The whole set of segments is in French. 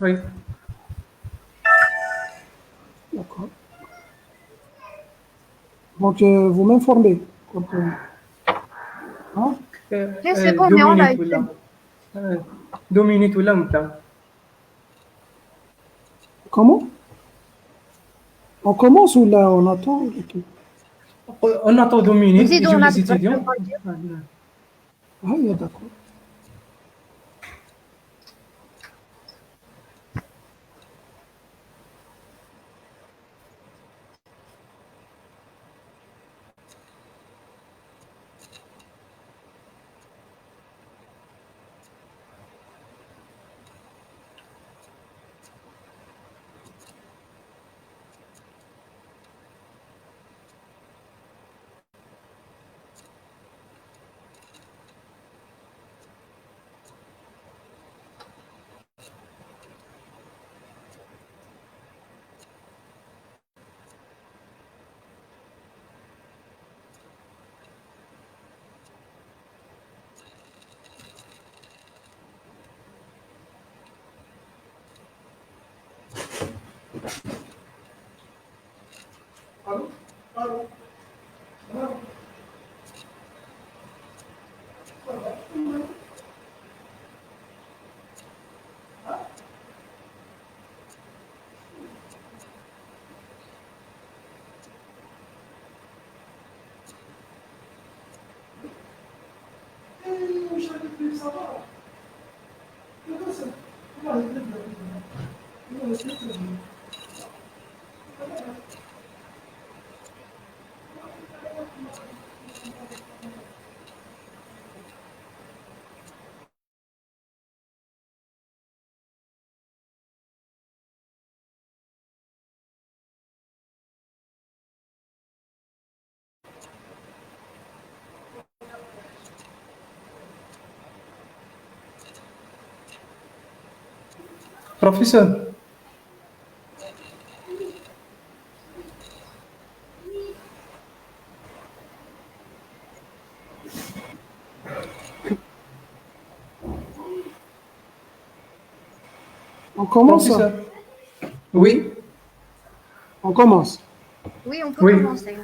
Oui. D'accord. Donc, vous m'informez. Hein? C'est bon, on est en Dominique live. ولا Dominique ولا أنت؟ Comment? On commence ou là, on attend? On attend Dominique et نزيدو les نهضر étudiants. Ah, d'accord. Professeur, On commence? professeur. Oui. Oui, On commence. Oui, on peut oui. commencer.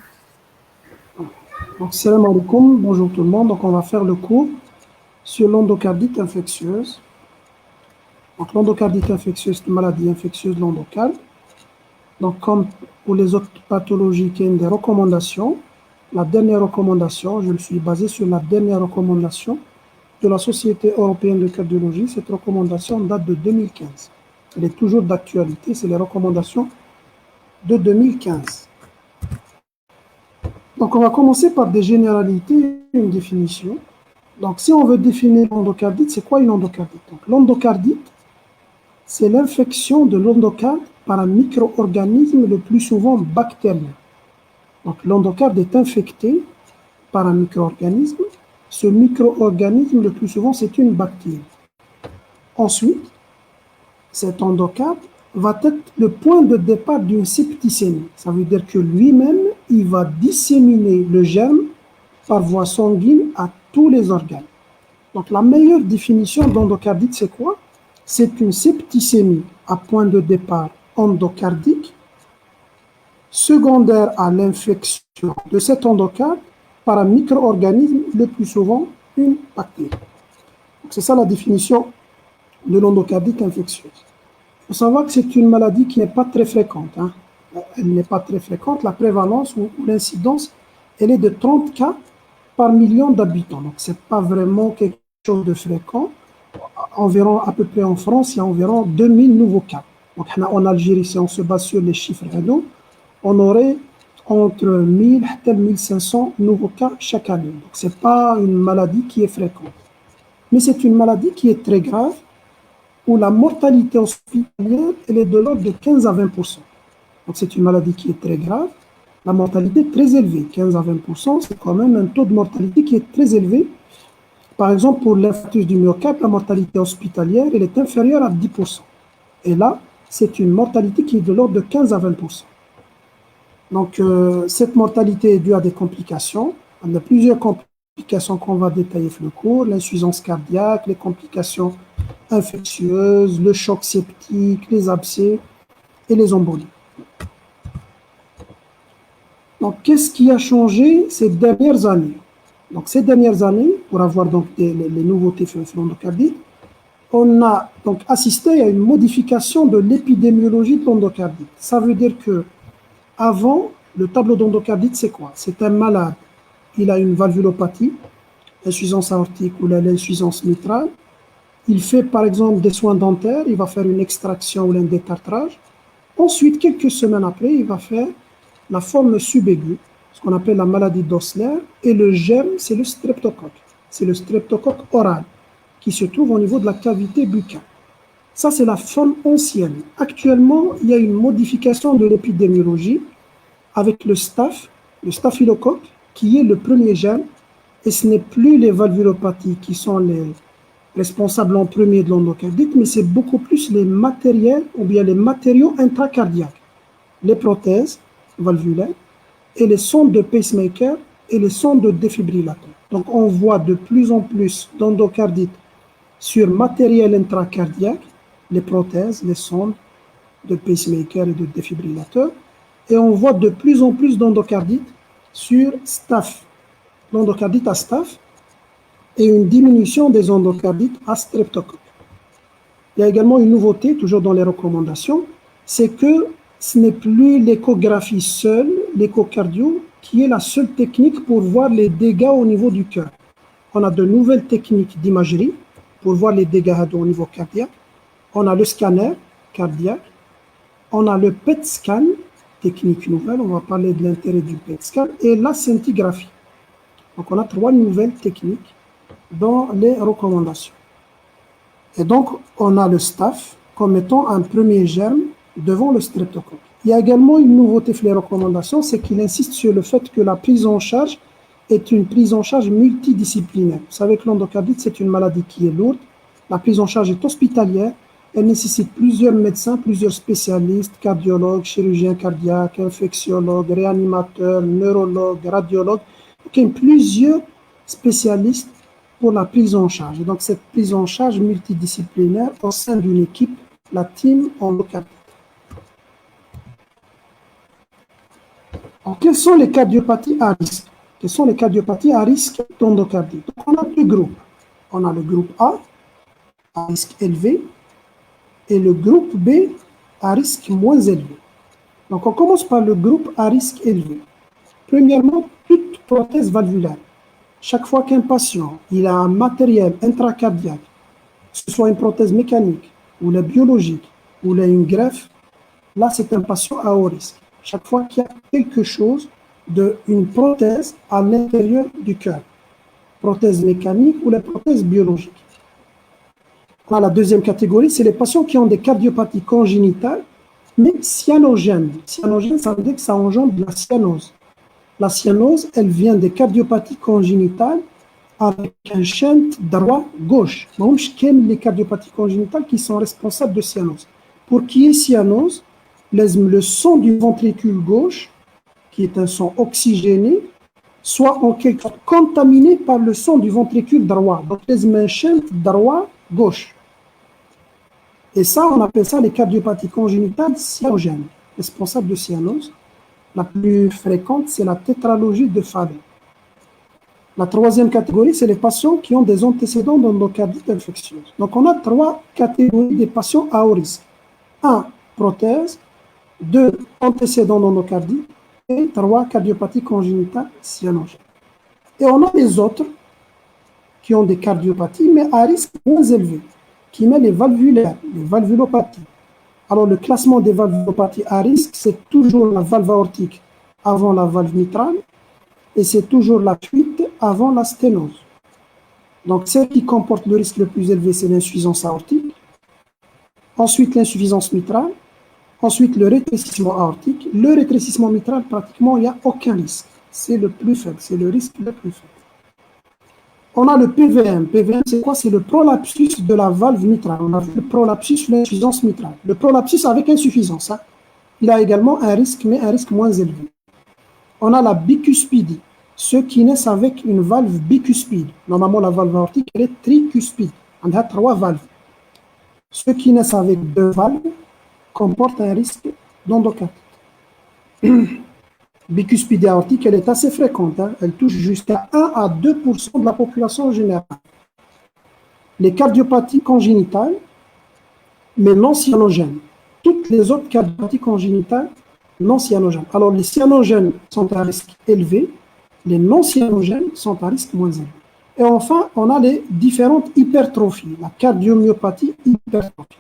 Donc, salam alaikum, bonjour tout le monde. Donc, on va faire le cours sur l'endocardite infectieuse. Donc, l'endocardite infectieuse, c'est une maladie infectieuse de l'endocarde. Donc, comme pour les autres pathologies, il y a des recommandations. La dernière recommandation, je me suis basé sur la dernière recommandation de la Société européenne de cardiologie. Cette recommandation date de 2015. Elle est toujours d'actualité, c'est les recommandations de 2015. Donc, on va commencer par des généralités, une définition. Donc, si on veut définir l'endocardite, c'est quoi une endocardite? Donc, l'endocardite, c'est l'infection de l'endocarde par un micro-organisme, le plus souvent bactérien. Donc, l'endocarde est infecté par un micro-organisme. Ce micro-organisme, le plus souvent, c'est une bactérie. Ensuite, cet endocarde va être le point de départ d'une septicémie. Ça veut dire que lui-même, il va disséminer le germe par voie sanguine à tous les organes. Donc la meilleure définition d'endocardite, c'est quoi? C'est une septicémie à point de départ endocardique, secondaire à l'infection de cet endocarde par un micro-organisme, le plus souvent une bactérie. C'est ça la définition de l'endocardite infectieuse. Il faut savoir que c'est une maladie qui n'est pas très fréquente. Hein. Elle n'est pas très fréquente. La prévalence ou l'incidence, elle est de 30 cas par million d'habitants. Donc, ce n'est pas vraiment quelque chose de fréquent. Environ, à peu près en France, il y a environ 2000 nouveaux cas. Donc, en Algérie, si on se base sur les chiffres rénaux, on aurait entre 1000 et 1500 nouveaux cas chaque année. Donc, ce n'est pas une maladie qui est fréquente. Mais c'est une maladie qui est très grave, où la mortalité hospitalière elle est de l'ordre de 15 à 20%. Donc c'est une maladie qui est très grave. La mortalité est très élevée, 15 à 20%, c'est quand même un taux de mortalité qui est très élevé. Par exemple, pour l'infarctus du myocarde, la mortalité hospitalière elle est inférieure à 10%. Et là, c'est une mortalité qui est de l'ordre de 15 à 20%. Donc cette mortalité est due à des complications. On a plusieurs complications qu'on va détailler dans le cours, l'insuffisance cardiaque, les complications infectieuses, le choc septique, les abcès et les embolies. Donc, qu'est-ce qui a changé ces dernières années? Donc, ces dernières années, pour avoir donc les nouveautés sur l'endocardite, on a donc assisté à une modification de l'épidémiologie de l'endocardite. Ça veut dire que avant, le tableau d'endocardite, c'est quoi? C'est un malade, il a une valvulopathie, insuffisance aortique ou l'insuffisance mitrale. Il fait par exemple des soins dentaires, il va faire une extraction ou un détartrage. Ensuite, quelques semaines après, il va faire la forme subaiguë, ce qu'on appelle la maladie d'Osler, et le germe, c'est le streptocoque. C'est le streptocoque oral qui se trouve au niveau de la cavité buccale. Ça, c'est la forme ancienne. Actuellement, il y a une modification de l'épidémiologie avec le staphylocoque, qui est le premier germe, et ce n'est plus les valvulopathies qui sont les responsables en premier de l'endocardite, mais c'est beaucoup plus les matériels ou bien les matériaux intracardiaques, les prothèses valvulaires et les sondes de pacemaker et les sondes de défibrillateur. Donc on voit de plus en plus d'endocardite sur matériel intracardiaque, les prothèses, les sondes de pacemaker et de défibrillateur, et on voit de plus en plus d'endocardite sur staph, l'endocardite à staph, et une diminution des endocardites à streptocoque. Il y a également une nouveauté, toujours dans les recommandations, c'est que ce n'est plus l'échographie seule, l'échocardio, qui est la seule technique pour voir les dégâts au niveau du cœur. On a de nouvelles techniques d'imagerie pour voir les dégâts au niveau cardiaque. On a le scanner cardiaque. On a le PET scan, technique nouvelle, on va parler de l'intérêt du PET scan, et la scintigraphie. Donc on a 3 nouvelles techniques dans les recommandations. Et donc on a le staph comme étant un premier germe devant le streptocoque. Il y a également une nouveauté dans les recommandations, c'est qu'il insiste sur le fait que la prise en charge est une prise en charge multidisciplinaire. Vous savez que l'endocardite, c'est une maladie qui est lourde. La prise en charge est hospitalière. Elle nécessite plusieurs médecins, plusieurs spécialistes, cardiologues, chirurgiens cardiaques, infectiologues, réanimateurs, neurologues, radiologues. Donc, il y a plusieurs spécialistes pour la prise en charge. Et donc, cette prise en charge multidisciplinaire au sein d'une équipe, la team endocardite. Alors, quelles sont les cardiopathies à risque? Quelles sont les cardiopathies à risque d'endocardite? On a 2 groupes. On a le groupe A, à risque élevé, et le groupe B, à risque moins élevé. Donc, on commence par le groupe à risque élevé. Premièrement, toute prothèse valvulaire. Chaque fois qu'un patient il a un matériel intracardiaque, que ce soit une prothèse mécanique, ou la biologique, ou là une greffe, là, c'est un patient à haut risque. Chaque fois qu'il y a quelque chose d'une prothèse à l'intérieur du cœur, prothèse mécanique ou la prothèse biologique. La deuxième catégorie, c'est les patients qui ont des cardiopathies congénitales, mais cyanogènes. Cyanogène, ça veut dire que ça engendre de la cyanose. La cyanose, elle vient des cardiopathies congénitales avec un shunt droit-gauche. Les cardiopathies congénitales qui sont responsables de cyanose. Pour qu'il y ait cyanose, le sang du ventricule gauche, qui est un sang oxygéné, soit en quelque sorte contaminé par le sang du ventricule droit. Donc, les un shunt droit-gauche. Et ça, on appelle ça les cardiopathies congénitales cyanogènes, responsables de cyanose. La plus fréquente, c'est la tétralogie de Fabry. La troisième catégorie, c'est les patients qui ont des antécédents d'endocardite infectieuse. Donc, on a 3 catégories de patients à haut risque. 1, prothèse. 2, antécédents d'endocardite. Et 3, cardiopathies congénitales cyanogènes. Et on a les autres qui ont des cardiopathies, mais à risque moins élevé, qui met les valvulaires, les valvulopathies. Alors, le classement des valvulopathies à risque, c'est toujours la valve aortique avant la valve mitrale et c'est toujours la fuite avant la sténose. Donc, celle qui comporte le risque le plus élevé, c'est l'insuffisance aortique. Ensuite, l'insuffisance mitrale. Ensuite, le rétrécissement aortique. Le rétrécissement mitral, pratiquement, il n'y a aucun risque. C'est le plus faible, c'est le risque le plus faible. On a le PVM. PVM, c'est quoi? C'est le prolapsus de la valve mitrale. On a vu le prolapsus, l'insuffisance mitrale. Le prolapsus avec insuffisance. Hein. Il a également un risque, mais un risque moins élevé. On a la bicuspidie. Ceux qui naissent avec une valve bicuspide. Normalement, la valve aortique, elle est tricuspide. On a 3 valves. Ceux qui naissent avec deux valves comportent un risque d'endocardite. Bicuspide aortique, elle est assez fréquente. Hein. Elle touche jusqu'à 1 à 2% de la population générale. Les cardiopathies congénitales, mais non cyanogènes. Toutes les autres cardiopathies congénitales, non cyanogènes. Alors, les cyanogènes sont à risque élevé, les non cyanogènes sont à risque moins élevé. Et enfin, on a les différentes hypertrophies, la cardiomyopathie hypertrophique.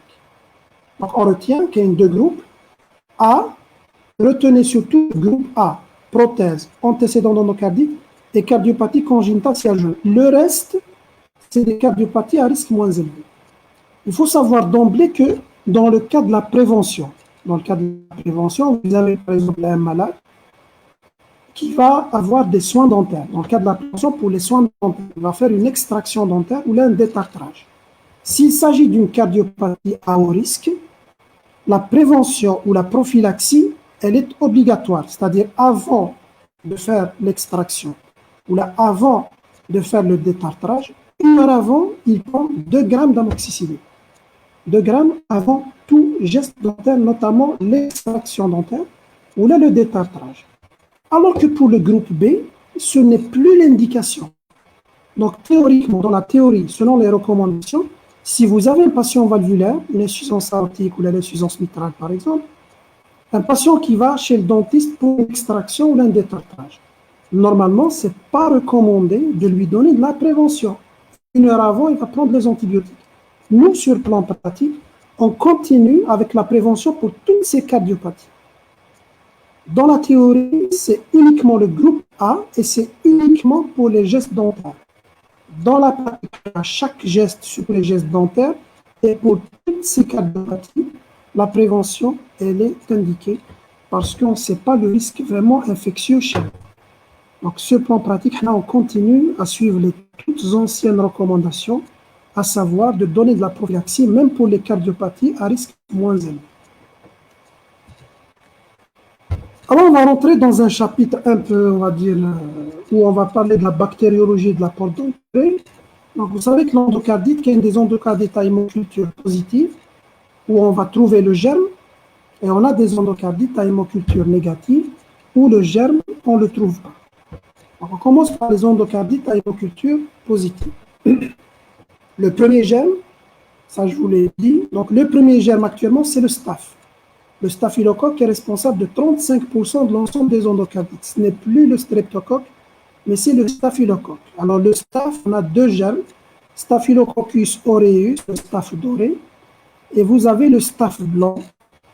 Donc, on retient qu'il y a deux groupes. A, retenez surtout le groupe A, prothèse, antécédent d'endocardite et cardiopathie congénitale cyanogène. Le reste, c'est des cardiopathies à risque moins élevé. Il faut savoir d'emblée que dans le cas de la prévention, vous avez par exemple un malade qui va avoir des soins dentaires. Dans le cas de la prévention, pour les soins dentaires, il va faire une extraction dentaire ou là un détartrage. S'il s'agit d'une cardiopathie à haut risque, la prévention ou la prophylaxie, elle est obligatoire, c'est-à-dire avant de faire l'extraction ou là avant de faire le détartrage, 1 heure avant, il prend 2 grammes d'amoxicilline. 2 grammes avant tout geste dentaire, notamment l'extraction dentaire ou là le détartrage. Alors que pour le groupe B, ce n'est plus l'indication. Donc théoriquement, dans la théorie, selon les recommandations, si vous avez un patient valvulaire, une insuffisance aortique ou l'insuffisance mitrale par exemple, un patient qui va chez le dentiste pour une extraction ou un détartrage, normalement, ce n'est pas recommandé de lui donner de la prévention. 1 heure avant, il va prendre les antibiotiques. Nous, sur le plan pratique, on continue avec la prévention pour toutes ces cardiopathies. Dans la théorie, c'est uniquement le groupe A et c'est uniquement pour les gestes dentaires. Dans la pratique, à chaque geste sur les gestes dentaires et pour toutes ces cardiopathies, la prévention, elle est indiquée parce qu'on ne sait pas le risque vraiment infectieux chez nous. Donc, sur le plan pratique, là, on continue à suivre les toutes anciennes recommandations, à savoir de donner de la prophylaxie, même pour les cardiopathies à risque moins élevé. Alors, on va rentrer dans un chapitre un peu, on va dire, où on va parler de la bactériologie de la porte d'entrée. Donc, vous savez que l'endocardite, qu'il y a des endocardites à hémoculture positive, où on va trouver le germe, et on a des endocardites à hémoculture négative, où le germe, on ne le trouve pas. Donc, on commence par les endocardites à hémoculture positive. Le premier germe, ça je vous l'ai dit, donc le premier germe actuellement, c'est le staph. Le staphylocoque est responsable de 35% de l'ensemble des endocardites. Ce n'est plus le streptocoque, mais c'est le staphylocoque. Alors le staph, on a 2 germes, Staphylococcus aureus, le staph doré, et vous avez le staph blanc,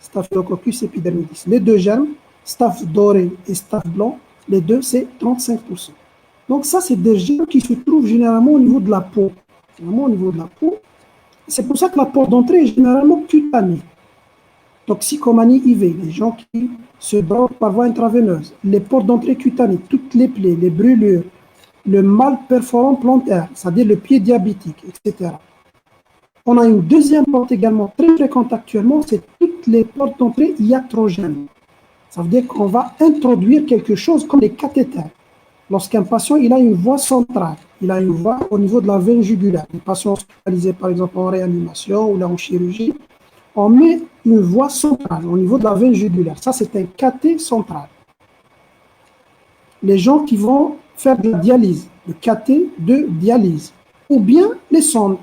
Staphylococcus epidermidis. Les 2 germes, staph doré et staph blanc, les deux, c'est 35%. Donc ça, c'est des germes qui se trouvent généralement au niveau de la peau. C'est pour ça que la porte d'entrée est généralement cutanée. Toxicomanie IV, les gens qui se droguent par voie intraveineuse, les portes d'entrée cutanées, toutes les plaies, les brûlures, le mal perforant plantaire, c'est-à-dire le pied diabétique, etc. On a une deuxième porte également très fréquente actuellement, c'est toutes les portes d'entrée iatrogènes. Ça veut dire qu'on va introduire quelque chose comme les cathéters. Lorsqu'un patient il a une voie centrale, il a une voie au niveau de la veine jugulaire, les patients hospitalisés par exemple en réanimation ou là en chirurgie, on met une voie centrale au niveau de la veine jugulaire. Ça, c'est un cathé central. Les gens qui vont faire de la dialyse, le cathé de dialyse, ou bien les sondes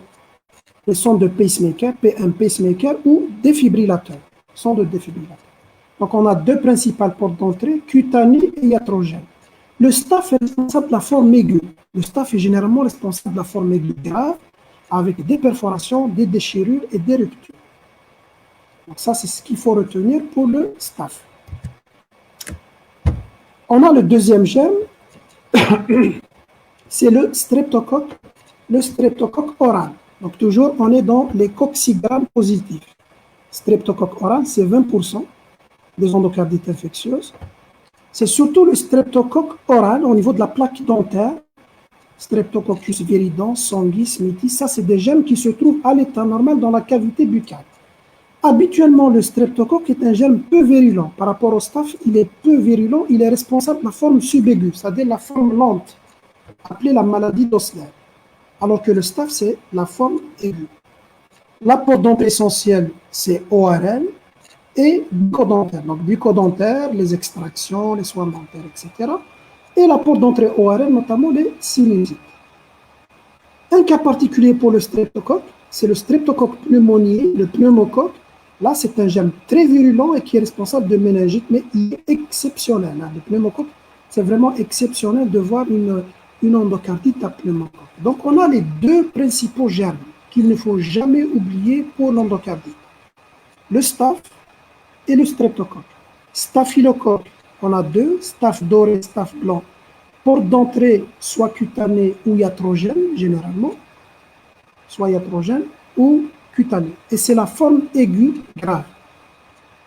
de pacemaker, un pacemaker ou défibrillateur, sondes de défibrillateur. Donc, on a 2 principales portes d'entrée, cutanée et iatrogène. Le staph est responsable de la forme aiguë. Le staph est généralement responsable de la forme aiguë grave, avec des perforations, des déchirures et des ruptures. Donc ça, c'est ce qu'il faut retenir pour le staph. On a le deuxième germe, c'est le streptocoque oral. Donc toujours, on est dans les coccygrammes positifs. Streptocoque oral, c'est 20% des endocardites infectieuses. C'est surtout le streptocoque oral au niveau de la plaque dentaire, Streptococcus viridans, sanguis, smithis. Ça, c'est des germes qui se trouvent à l'état normal dans la cavité buccale. Habituellement, le streptocoque est un germe peu virulent. Par rapport au staph, il est peu virulent. Il est responsable de la forme subaiguë, c'est-à-dire la forme lente, appelée la maladie d'Osler. Alors que le staph, c'est la forme aiguë. La porte d'entrée essentielle, c'est ORL et bucco-dentaire. Donc, bucco-dentaire, les extractions, les soins dentaires, etc. Et la porte d'entrée ORL, notamment les sinusites. Un cas particulier pour le streptocoque, c'est le streptocoque pneumoniae, le pneumocoque. Là, c'est un germe très virulent et qui est responsable de méningite, mais il est exceptionnel. Le pneumocoque, c'est vraiment exceptionnel de voir une endocardite à pneumocoque. Donc, on a les deux principaux germes qu'il ne faut jamais oublier pour l'endocardite. Le staph et le streptocoque. Staphylocoque, on a deux, staph doré, staph blanc. Porte d'entrée, soit cutanée ou iatrogène, généralement, soit iatrogène ou cutanée. Et c'est la forme aiguë grave.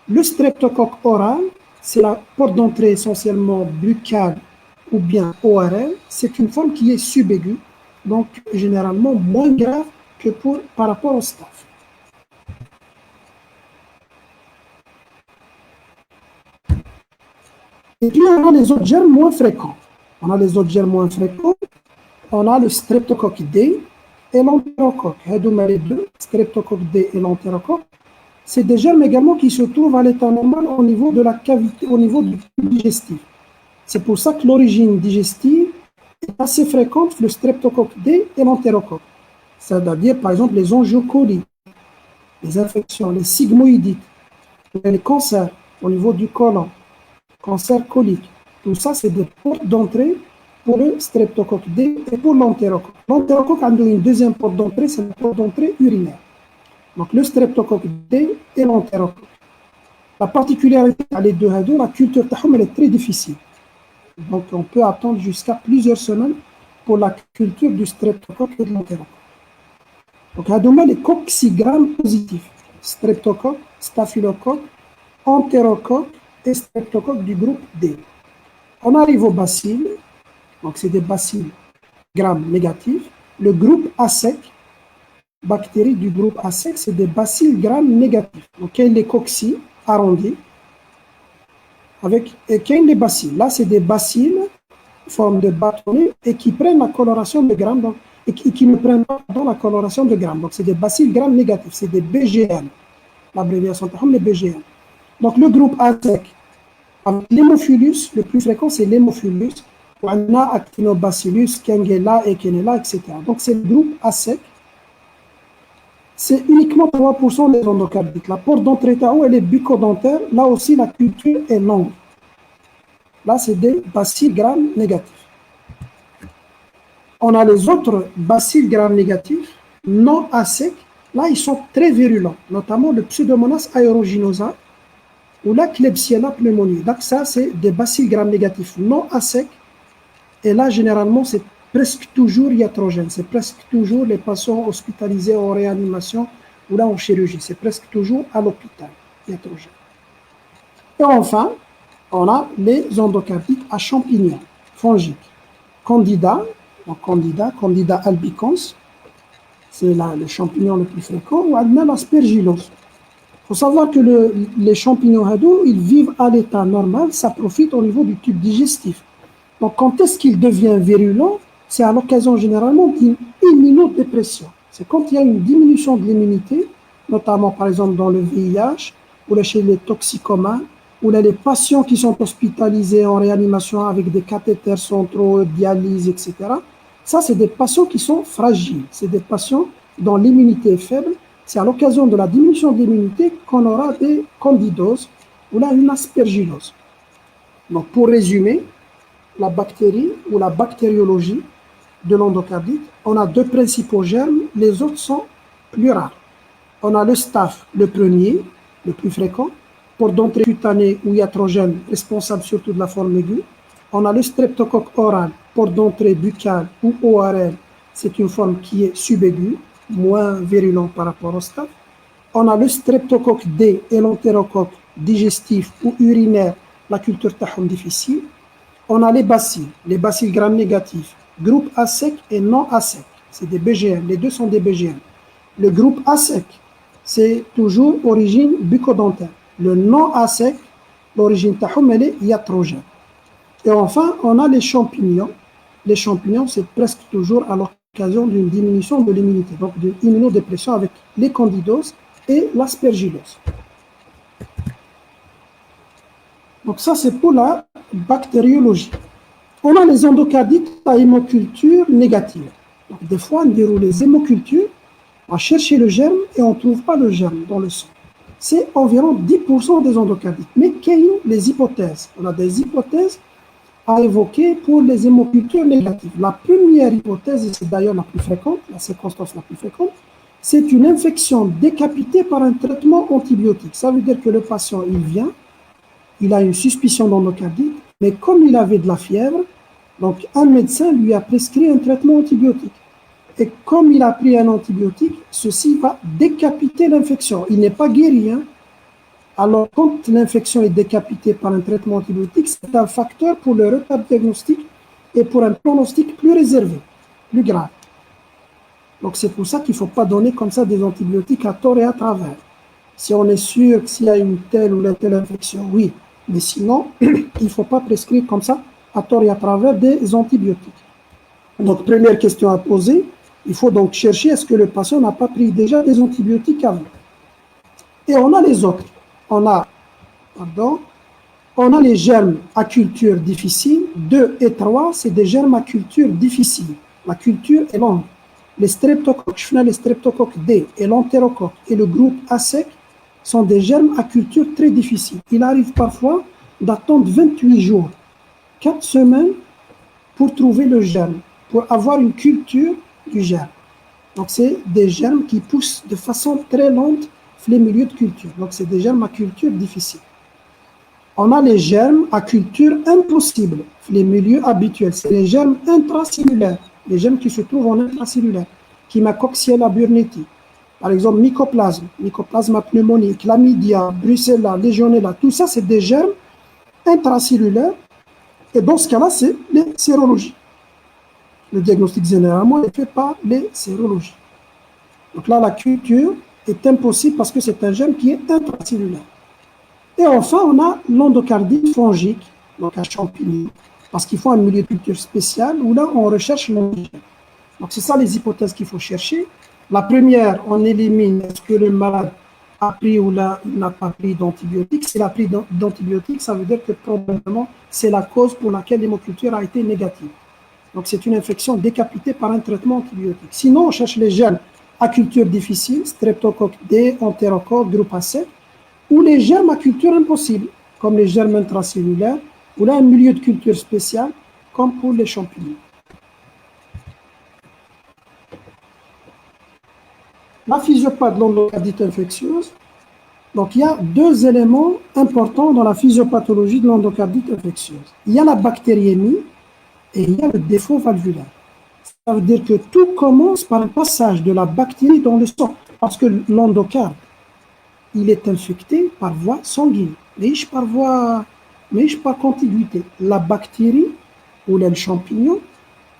Le streptocoque oral, c'est la porte d'entrée essentiellement buccale ou bien ORL. C'est une forme qui est subaiguë, donc généralement moins grave que par rapport au staph. Et puis on a les autres germes moins fréquents. On a les autres germes moins fréquents. On a le streptocoque D et l'entérocoque. Les deux, streptocoque D et l'entérocoque, c'est des germes également qui se trouvent à l'état normal au niveau de la cavité, au niveau du tube digestif. C'est pour ça que l'origine digestive est assez fréquente, le streptocoque D et l'entérocoque. C'est-à-dire, par exemple, les angiocolies, les infections, les sigmoïdites, les cancers au niveau du côlon, cancer colique. Tout ça, c'est des portes d'entrée pour le streptocoque D et pour l'entérocoque. L'entérocoque a une deuxième porte d'entrée, c'est la porte d'entrée urinaire. Donc le streptocoque D et l'entérocoque. La particularité à les deux, la culture elle est très difficile. Donc on peut attendre jusqu'à plusieurs semaines pour la culture du streptocoque et de l'entérocoque. Donc on a les coccygrammes positifs. Streptocoque, staphylocoque, entérocoque et streptocoque du groupe D. On arrive aux bacilles, donc c'est des bacilles grammes négatifs. Le groupe A sec, bactéries du groupe A sec, c'est des bacilles grammes négatifs. Donc il y a les cocci arrondis, avec et il y a les bacilles. Là, c'est des bacilles forme de bâtonnet et qui prennent la coloration de grammes donc, et qui ne prennent pas dans la coloration de grammes. Donc c'est des bacilles grammes négatifs, c'est des BGN. L'abréviation de BGN. Donc le groupe A sec, l'hémophilus, le plus fréquent, c'est l'hémophilus. On a Actinobacillus, Kengela, Ekenela, etc. Donc, c'est le groupe A sec. C'est uniquement 3% des endocardites. La porte d'entrée TAO, elle est bucco-dentaire. Là aussi, la culture est longue. Là, c'est des bacilles grammes négatifs. On a les autres bacilles grammes négatifs, non A sec. Là, ils sont très virulents, notamment le Pseudomonas aeruginosa ou la Klebsiella pneumoniae. Donc ça, c'est des bacilles grammes négatifs non à sec. Et là, généralement, c'est presque toujours iatrogène. C'est presque toujours les patients hospitalisés en réanimation ou là en chirurgie. C'est presque toujours à l'hôpital, iatrogène. Et enfin, on a les endocardites à champignons fongiques. Candida, donc Candida albicans, c'est le champignon le plus fréquent, ou même l'aspergillose. Il faut savoir que les champignons hadou, ils vivent à l'état normal, ça profite au niveau du tube digestif. Donc, quand est-ce qu'il devient virulent? C'est à l'occasion généralement d'une immunodépression. C'est quand il y a une diminution de l'immunité, notamment par exemple dans le VIH, ou là chez les toxicomanes, ou là les patients qui sont hospitalisés en réanimation avec des cathéters centraux, dialyse, etc. Ça, c'est des patients qui sont fragiles. C'est des patients dont l'immunité est faible. C'est à l'occasion de la diminution de l'immunité qu'on aura des candidoses ou là une aspergillose. Donc, pour résumer, la bactérie ou la bactériologie de l'endocardite, on a deux principaux germes, les autres sont plus rares. On a le staph, le premier, le plus fréquent, porte d'entrée cutanée ou iatrogène, responsable surtout de la forme aiguë. On a le streptocoque oral, porte d'entrée buccale ou ORL, c'est une forme qui est subaiguë, moins virulent par rapport au staph. On a le streptocoque D et l'entérocoque digestif ou urinaire, la culture tahom difficile. On a les bacilles grammes négatifs, groupe A sec et non A sec. C'est des BGN, les deux sont des BGN. Le groupe A sec, c'est toujours origine bucco-dentaire. Le non A sec, l'origine tahom, elle est iatrogène. Et enfin, on a les champignons. Les champignons, c'est presque toujours à l'occasion d'une diminution de l'immunité, donc d'une immunodépression avec les candidoses et l'aspergillose. Donc ça, c'est pour la bactériologie. On a les endocardites à hémoculture négative. Donc des fois, on déroule les hémocultures, on va chercher le germe et on ne trouve pas le germe dans le sang. C'est environ 10% des endocardites. Mais quelles sont les hypothèses? On a des hypothèses à évoquer pour les hémocultures négatives. La première hypothèse, et c'est d'ailleurs la plus fréquente, la circonstance la plus fréquente, c'est une infection décapitée par un traitement antibiotique. Ça veut dire que le patient, il vient, il a une suspicion d'endocardite, mais comme il avait de la fièvre, donc un médecin lui a prescrit un traitement antibiotique. Et comme il a pris un antibiotique, ceci va décapiter l'infection. Il n'est pas guéri. Alors, quand l'infection est décapitée par un traitement antibiotique, c'est un facteur pour le retard diagnostic et pour un pronostic plus réservé, plus grave. Donc, c'est pour ça qu'il ne faut pas donner comme ça des antibiotiques à tort et à travers. Si on est sûr que s'il y a une telle ou telle infection, oui. Mais sinon, il ne faut pas prescrire comme ça à tort et à travers des antibiotiques. Donc, première question à poser, il faut donc chercher est-ce que le patient n'a pas pris déjà des antibiotiques avant. Et on a les autres. On a les germes à culture difficile. 2 et 3, c'est des germes à culture difficile. La culture est longue. Les streptocoques, les streptocoques D et l'entérocoque et le groupe A sec sont des germes à culture très difficiles. Il arrive parfois d'attendre 28 jours, 4 semaines pour trouver le germe, pour avoir une culture du germe. Donc, c'est des germes qui poussent de façon très lente les milieux de culture. Donc, c'est des germes à culture difficile. On a les germes à culture impossible, les milieux habituels. C'est les germes intracellulaires, les germes qui se trouvent en intracellulaire, Chimacoxiella burnetii. Par exemple, Mycoplasma pneumoniae, Chlamydia, Brucella, Legionella, tout ça, c'est des germes intracellulaires. Et dans ce cas-là, c'est les sérologies. Le diagnostic généralement est fait par les sérologies. Donc là, la culture est impossible parce que c'est un germe qui est intracellulaire. Et enfin, on a l'endocardite fongique, donc à champignons, parce qu'il faut un milieu de culture spécial où là, on recherche l'antigène. Donc, c'est ça les hypothèses qu'il faut chercher. La première, on élimine est-ce que le malade a pris ou n'a pas pris d'antibiotiques. S'il a pris d'antibiotiques, ça veut dire que probablement, c'est la cause pour laquelle l'hémoculture a été négative. Donc, c'est une infection décapitée par un traitement antibiotique. Sinon, on cherche les germes à culture difficile, streptocoque D, entérocoque, groupe A7, ou les germes à culture impossible, comme les germes intracellulaires, ou là un milieu de culture spécial, comme pour les champignons. La physiopathie de l'endocardite infectieuse. Donc, il y a 2 éléments importants dans la physiopathologie de l'endocardite infectieuse. Il y a la bactériémie et il y a le défaut valvulaire. Ça veut dire que tout commence par un passage de la bactérie dans le sang. Parce que l'endocarde, il est infecté par voie sanguine, mais par contiguïté. La bactérie ou le champignon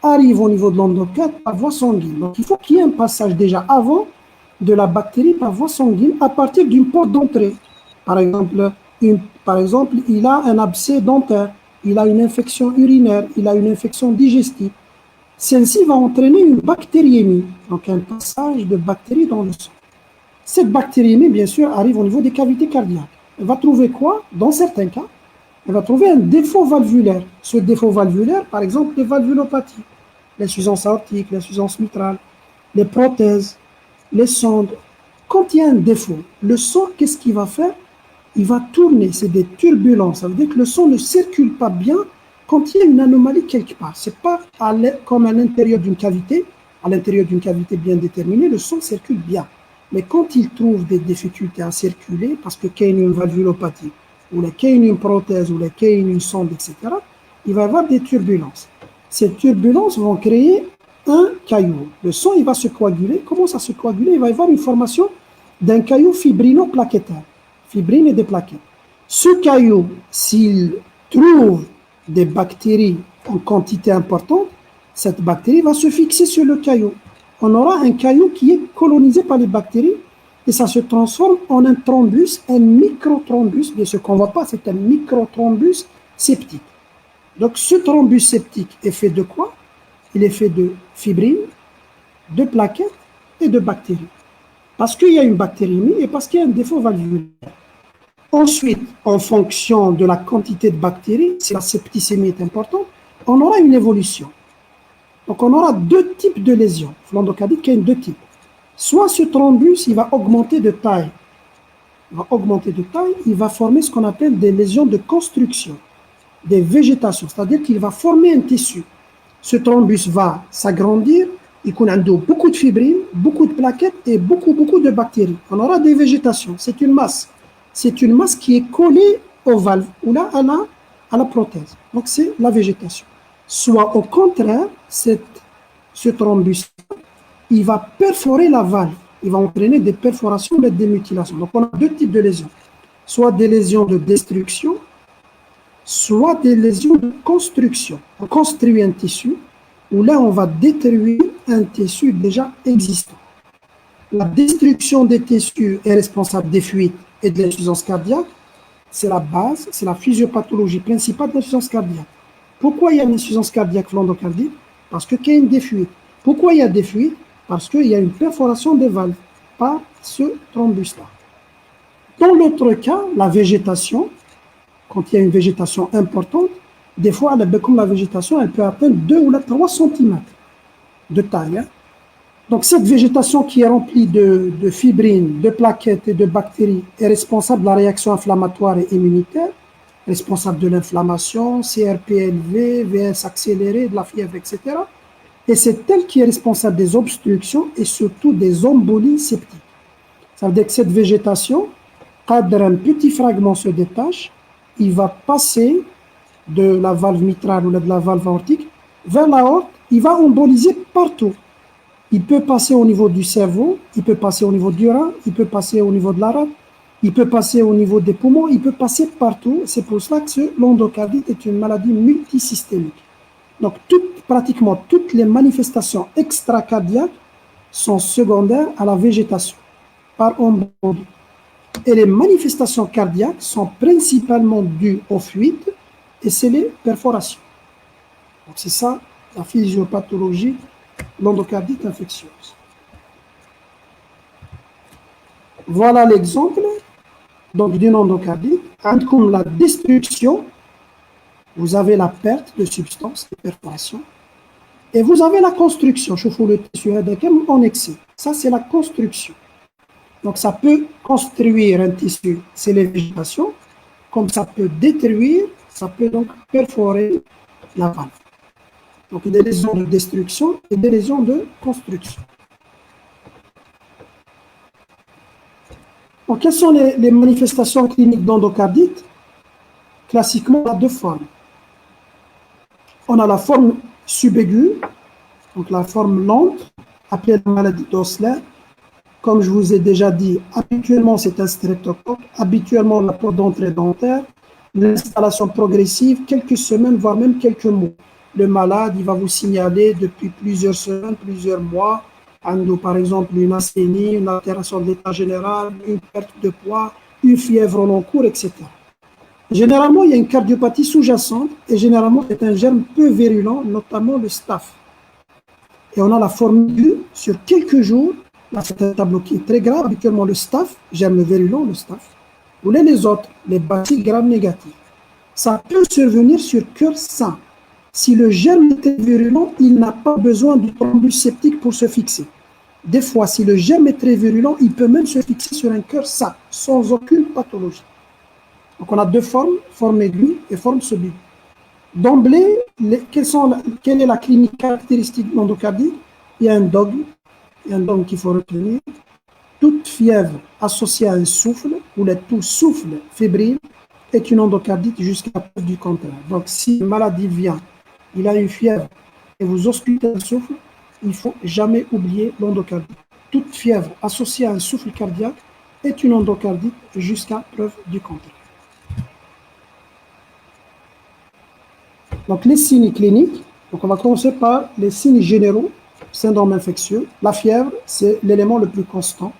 arrive au niveau de l'endocarde par voie sanguine. Donc, il faut qu'il y ait un passage déjà avant de la bactérie par voie sanguine à partir d'une porte d'entrée. Par exemple, il a un abcès dentaire, il a une infection urinaire, il a une infection digestive. Celle-ci va entraîner une bactériémie, donc un passage de bactéries dans le sang. Cette bactériémie, bien sûr, arrive au niveau des cavités cardiaques. Elle va trouver quoi? Dans certains cas, elle va trouver un défaut valvulaire. Ce défaut valvulaire, par exemple, les valvulopathies, l'insuffisance aortique, l'insuffisance mitrale, les prothèses, les sondes. Quand il y a un défaut, le sang, qu'est-ce qu'il va faire? Il va tourner, c'est des turbulences. Ça veut dire que le sang ne circule pas bien quand il y a une anomalie quelque part. Ce n'est pas comme à l'intérieur d'une cavité. À l'intérieur d'une cavité bien déterminée, le sang circule bien. Mais quand il trouve des difficultés à circuler, parce que qu'il y a une valvulopathie, ou qu'il y a une prothèse, ou qu'il y a une sonde, etc., il va y avoir des turbulences. Ces turbulences vont créer un caillou. Le sang, il va se coaguler. Comment ça se coaguler? Il va y avoir une formation d'un caillou fibrino-plaquettaire. Fibrine et des plaquettes. Ce caillou, s'il trouve des bactéries en quantité importante, cette bactérie va se fixer sur le caillou. On aura un caillou qui est colonisé par les bactéries et ça se transforme en un thrombus, un microthrombus. Bien sûr qu'on ne voit pas, c'est un microthrombus septique. Donc ce thrombus septique est fait de quoi? Il est fait de fibrine, de plaquettes et de bactéries. Parce qu'il y a une bactériémie et parce qu'il y a un défaut valvulaire. Ensuite, en fonction de la quantité de bactéries, si la septicémie est importante, on aura une évolution. Donc, on aura deux types de lésions. L'endocardite qui a deux types. Soit ce thrombus, il va augmenter de taille. Il va former ce qu'on appelle des lésions de construction, des végétations, c'est-à-dire qu'il va former un tissu. Ce thrombus va s'agrandir, il y a beaucoup de fibrines, beaucoup de plaquettes et beaucoup de bactéries. On aura des végétations, c'est une masse. C'est une masse qui est collée aux valves ou là à la prothèse. Donc c'est la végétation. Soit au contraire, ce thrombus, il va perforer la valve. Il va entraîner des perforations et des mutilations. Donc on a deux types de lésions. Soit des lésions de destruction, soit des lésions de construction. On construit un tissu où là on va détruire un tissu déjà existant. La destruction des tissus est responsable des fuites et de l'insuffisance cardiaque. C'est la base, c'est la physiopathologie principale de l'insuffisance cardiaque. Pourquoi il y a une insuffisance cardiaque l'endocardite? Parce qu'il y a une des fuites. Pourquoi il y a des fuites? Parce qu'il y a une perforation des valves par ce thrombus-là. Dans l'autre cas, la végétation, quand il y a une végétation importante, des fois, comme la végétation, elle peut atteindre 2 ou 3 cm de taille. Donc, cette végétation qui est remplie de fibrines, de plaquettes et de bactéries est responsable de la réaction inflammatoire et immunitaire, responsable de l'inflammation, CRP élevé, VS accéléré, de la fièvre, etc. Et c'est elle qui est responsable des obstructions et surtout des embolies septiques. Ça veut dire que cette végétation, quand un petit fragment se détache, il va passer de la valve mitrale ou de la valve aortique vers l'aorte, il va emboliser partout. Il peut passer au niveau du cerveau, il peut passer au niveau du rein, il peut passer au niveau de la rate, il peut passer au niveau des poumons, il peut passer partout. C'est pour cela que l'endocardite est une maladie multisystémique. Donc, pratiquement toutes les manifestations extracardiaques sont secondaires à la végétation par embolie. Et les manifestations cardiaques sont principalement dues aux fuites et c'est les perforations. Donc, c'est ça la physiopathologie de l'endocardite infectieuse. Voilà l'exemple d'une endocardite. Comme la destruction, vous avez la perte de substance, de perforation, et vous avez la construction. Je vous le tissu en excès. Ça, c'est la construction. Donc, ça peut construire un tissu, c'est les végétations, comme ça peut détruire, ça peut donc perforer la valve. Donc, des lésions de destruction et des lésions de construction. Donc, quelles sont les manifestations cliniques d'endocardite? Classiquement, on a deux formes. On a la forme subaiguë, donc la forme lente, appelée la maladie d'Osler. Comme je vous ai déjà dit, habituellement c'est un streptocoque, habituellement la porte d'entrée dentaire, l'installation progressive, quelques semaines, voire même quelques mois. Le malade, il va vous signaler depuis plusieurs semaines, plusieurs mois, par exemple une asthénie, une altération de l'état général, une perte de poids, une fièvre au long cours, etc. Généralement, il y a une cardiopathie sous-jacente et généralement, c'est un germe peu virulent, notamment le staph. Et on a la forme aiguë sur quelques jours. Là, c'est un tableau qui est très grave. Habituellement, le staph, germe virulent, le staph, ou les autres, les bacilles gram négatifs. Ça peut survenir sur cœur sain. Si le germe est virulent, il n'a pas besoin du thrombus septique pour se fixer. Des fois, si le germe est très virulent, il peut même se fixer sur un cœur sain, sans aucune pathologie. Donc, on a deux formes, forme aiguë et forme subaiguë. D'emblée, quelle est la clinique caractéristique de l'endocardite? Il y a un dogme qu'il faut retenir. Toute fièvre associée à un souffle, ou le tout souffle fébrile, est une endocardite jusqu'à preuve du contraire. Donc, si une maladie vient, il a une fièvre et vous auscultez un souffle, il ne faut jamais oublier l'endocardite. Toute fièvre associée à un souffle cardiaque est une endocardite jusqu'à preuve du contraire. Donc, les signes cliniques, donc on va commencer par les signes généraux, syndrome infectieux. La fièvre, c'est l'élément le plus constant.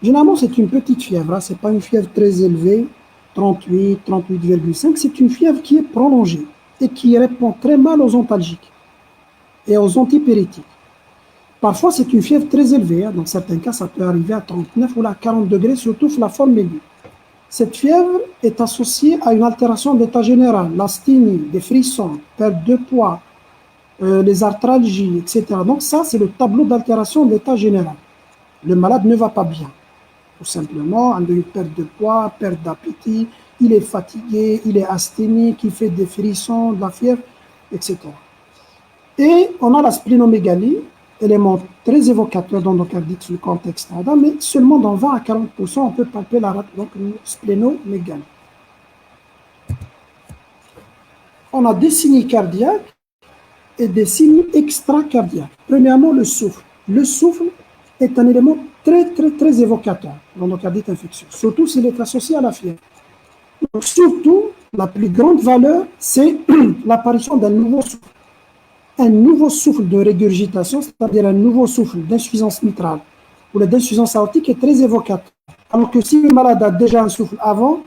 Généralement, c'est une petite fièvre, ce n'est pas une fièvre très élevée, 38, 38,5, c'est une fièvre qui est prolongée et qui répond très mal aux antalgiques et aux antipyrétiques. Parfois, c'est une fièvre très élevée. Hein. Dans certains cas, ça peut arriver à 39 ou à 40 degrés, surtout la forme aiguë. Cette fièvre est associée à une altération d'état général, l'asthénie, des frissons, perte de poids, les arthralgies, etc. Donc ça, c'est le tableau d'altération d'état général. Le malade ne va pas bien. Tout simplement, une perte de poids, perte d'appétit, il est fatigué, il est asthénique, il fait des frissons, de la fièvre, etc. Et on a la splénomégalie, élément très évocateur d'endocardite sur le contexte ADA, mais seulement dans 20 à 40%, on peut palper la rate, donc une splénomégalie. On a des signes cardiaques et des signes extracardiaques. Premièrement, le souffle. Le souffle est un élément très évocateur d'endocardite infectieuse, surtout s'il est associé à la fièvre. Donc, surtout, la plus grande valeur, c'est l'apparition d'un nouveau souffle. Un nouveau souffle de régurgitation, c'est-à-dire un nouveau souffle d'insuffisance mitrale ou d'insuffisance aortique est très évocateur. Alors que si le malade a déjà un souffle avant,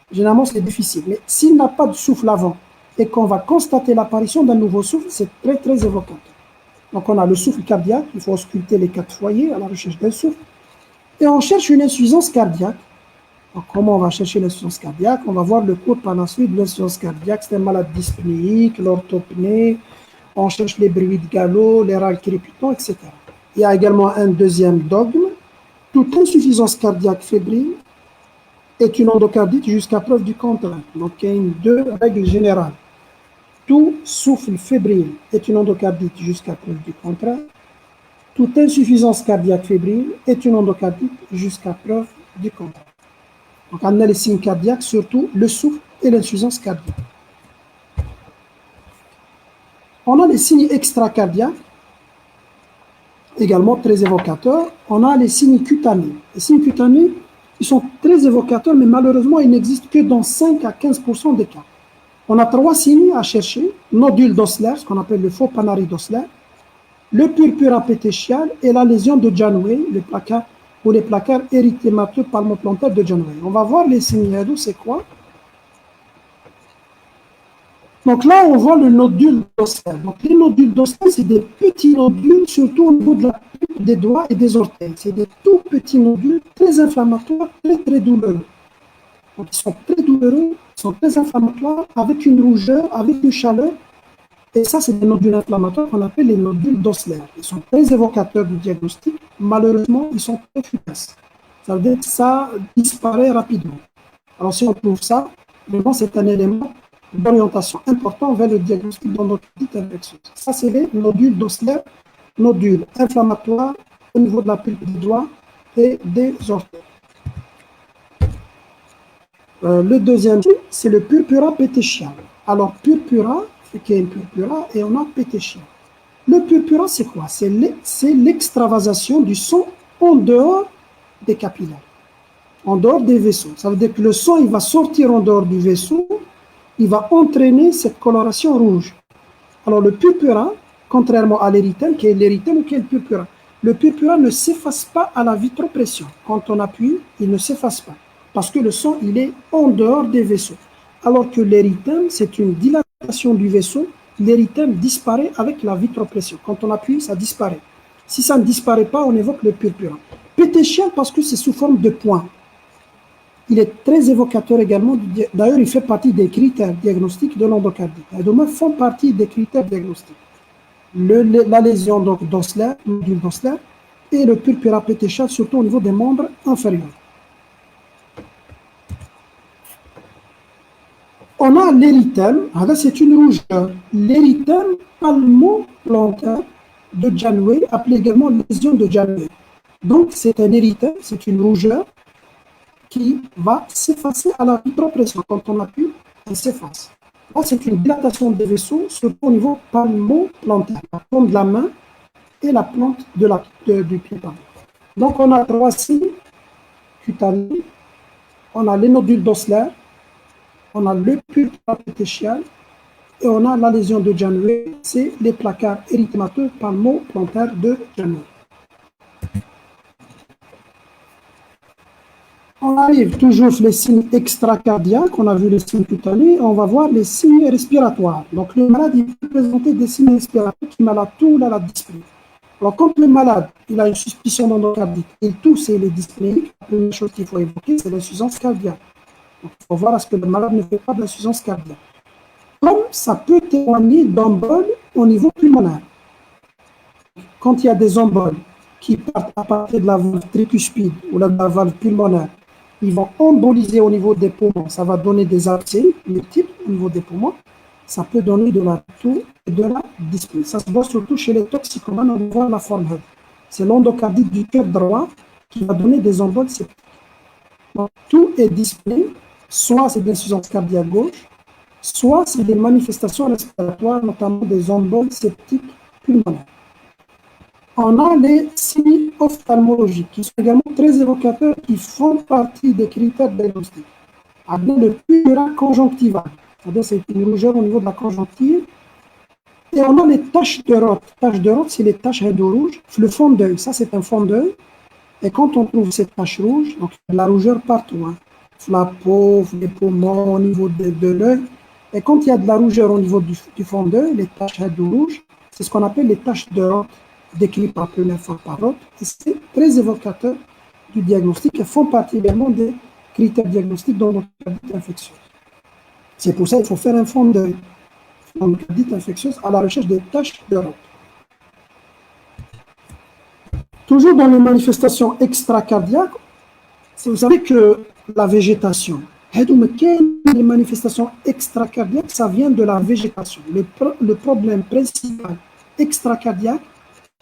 généralement c'est difficile. Mais s'il n'a pas de souffle avant et qu'on va constater l'apparition d'un nouveau souffle, c'est très évocateur. Donc on a le souffle cardiaque, il faut ausculter les 4 foyers à la recherche d'un souffle. Et on cherche une insuffisance cardiaque. Donc comment on va chercher l'insuffisance cardiaque? On va voir le cours par la suite de l'insuffisance cardiaque. C'est un malade dyspnéique, l'orthopnée. On cherche les bruits de galop, les râles crépitants, etc. Il y a également un deuxième dogme. Toute insuffisance cardiaque fébrile est une endocardite jusqu'à preuve du contraire. Donc il y a deux règles générales. Tout souffle fébrile est une endocardite jusqu'à preuve du contraire. Toute insuffisance cardiaque fébrile est une endocardite jusqu'à preuve du contraire. Donc on a les signes cardiaques, surtout le souffle et l'insuffisance cardiaque. On a les signes extracardiaques, également très évocateurs. On a les signes cutanés. Les signes cutanés, ils sont très évocateurs, mais malheureusement, ils n'existent que dans 5 à 15% des cas. On a 3 signes à chercher. Nodule d'Osler, ce qu'on appelle le faux panari d'Osler, le purpura pétéchial et la lésion de Janeway, le placard ou les placards érythémateux palmoplantaires de Janeway. On va voir les signes. C'est quoi? Donc là, on voit le nodule d'Osler. Donc les nodules d'Osler, c'est des petits nodules, surtout au niveau de la pulpe des doigts et des orteils. C'est des tout petits nodules très inflammatoires, très douloureux. Donc ils sont très douloureux, ils sont très inflammatoires, avec une rougeur, avec une chaleur. Et ça, c'est des nodules inflammatoires qu'on appelle les nodules d'Osler. Ils sont très évocateurs du diagnostic. Malheureusement, ils sont très fugaces. Ça veut dire que ça disparaît rapidement. Alors si on trouve ça, vraiment, c'est un élément d'orientation important vers le diagnostic d'endocardite infectieuse. Ça, c'est les nodules d'Osler, nodules inflammatoires au niveau de la pulpe des doigts et des orteils. Le deuxième, c'est le purpura pétéchial. Alors, purpura, c'est qu'il y a une purpura et on a pétéchial. Le purpura, c'est quoi? C'est l'extravasation du sang en dehors des capillaires, en dehors des vaisseaux. Ça veut dire que le sang, il va sortir en dehors du vaisseau, il va entraîner cette coloration rouge. Alors le purpura, contrairement à l'érythème, qui est l'érythème ou qui est le purpura ne s'efface pas à la vitropression. Quand on appuie, il ne s'efface pas, parce que le sang, il est en dehors des vaisseaux. Alors que l'érythème, c'est une dilatation du vaisseau, l'érythème disparaît avec la vitropression. Quand on appuie, ça disparaît. Si ça ne disparaît pas, on évoque le purpura. Pétéchial, parce que c'est sous forme de points. Il est très évocateur également. D'ailleurs, il fait partie des critères diagnostiques de l'endocardite. Les deux font partie des critères diagnostiques. La lésion d'Osler, nodule d'Osler, et le purpura pétéchial, surtout au niveau des membres inférieurs. On a l'érythème, c'est une rougeur. L'érythème palmoplantaire de Janeway, appelé également lésion de Janeway. Donc, c'est un érythème, c'est une rougeur qui va s'effacer à la vitropression. Quand on appuie, elle s'efface. Là, c'est une dilatation des vaisseaux, surtout au niveau palmoplantaire, la plante de la main et la plante du pied. Donc, on a 3 signes cutanés. On a les nodules d'Osler, on a le purpura pétéchial et on a la lésion de Janeway, c'est les placards érythémateux palmoplantaires de Janeway. On arrive toujours sur les signes extracardiaques, on a vu les signes cutanés, on va voir les signes respiratoires. Donc le malade il peut présenter des signes respiratoires qui mal à tout, la dyspnée. Alors, quand le malade il a une suspicion d'endocardite, il tousse et il est dyspnéique, la première chose qu'il faut évoquer, c'est l'insuffisance cardiaque. Donc, il faut voir à ce que le malade ne fait pas d'insuffisance cardiaque. Comme ça peut témoigner d'emboles au niveau pulmonaire. Quand il y a des emboles qui partent à partir de la valve tricuspide ou de la valve pulmonaire, ils vont emboliser au niveau des poumons. Ça va donner des abcès multiples au niveau des poumons. Ça peut donner de la toux et de la dyspnée. Ça se voit surtout chez les toxicomanes, on voit la forme HUD. C'est l'endocardite du cœur droit qui va donner des emboles septiques. Donc, toux et dyspnée, soit c'est de l'insuffisance cardiaque gauche, soit c'est des manifestations respiratoires, notamment des emboles septiques pulmonaires. On a les signes ophtalmologiques qui sont également très évocateurs, qui font partie des critères diagnostiques. Avec le purura conjonctival, c'est-à-dire c'est une rougeur au niveau de la conjonctive. Et on a les taches de rot. Taches de rot, c'est les taches rouges. Le fond d'œil, ça c'est un fond d'œil. Et quand on trouve ces taches rouges, donc il y a de la rougeur partout, hein, la peau, les poumons, au niveau de l'œil. Et quand il y a de la rougeur au niveau du fond d'œil, les taches rouges, c'est ce qu'on appelle les taches de rot, décrites par première fois par rot. Et c'est très évocateur du diagnostic et font partie également des critères diagnostiques d'endocardite infectieuse. C'est pour ça qu'il faut faire un fond d'œil, endocardite infectieuse, à la recherche des taches de rot. Toujours dans les manifestations extracardiaques, vous savez que la végétation, les manifestations extracardiaques, ça vient de la végétation. Le problème principal extracardiaque,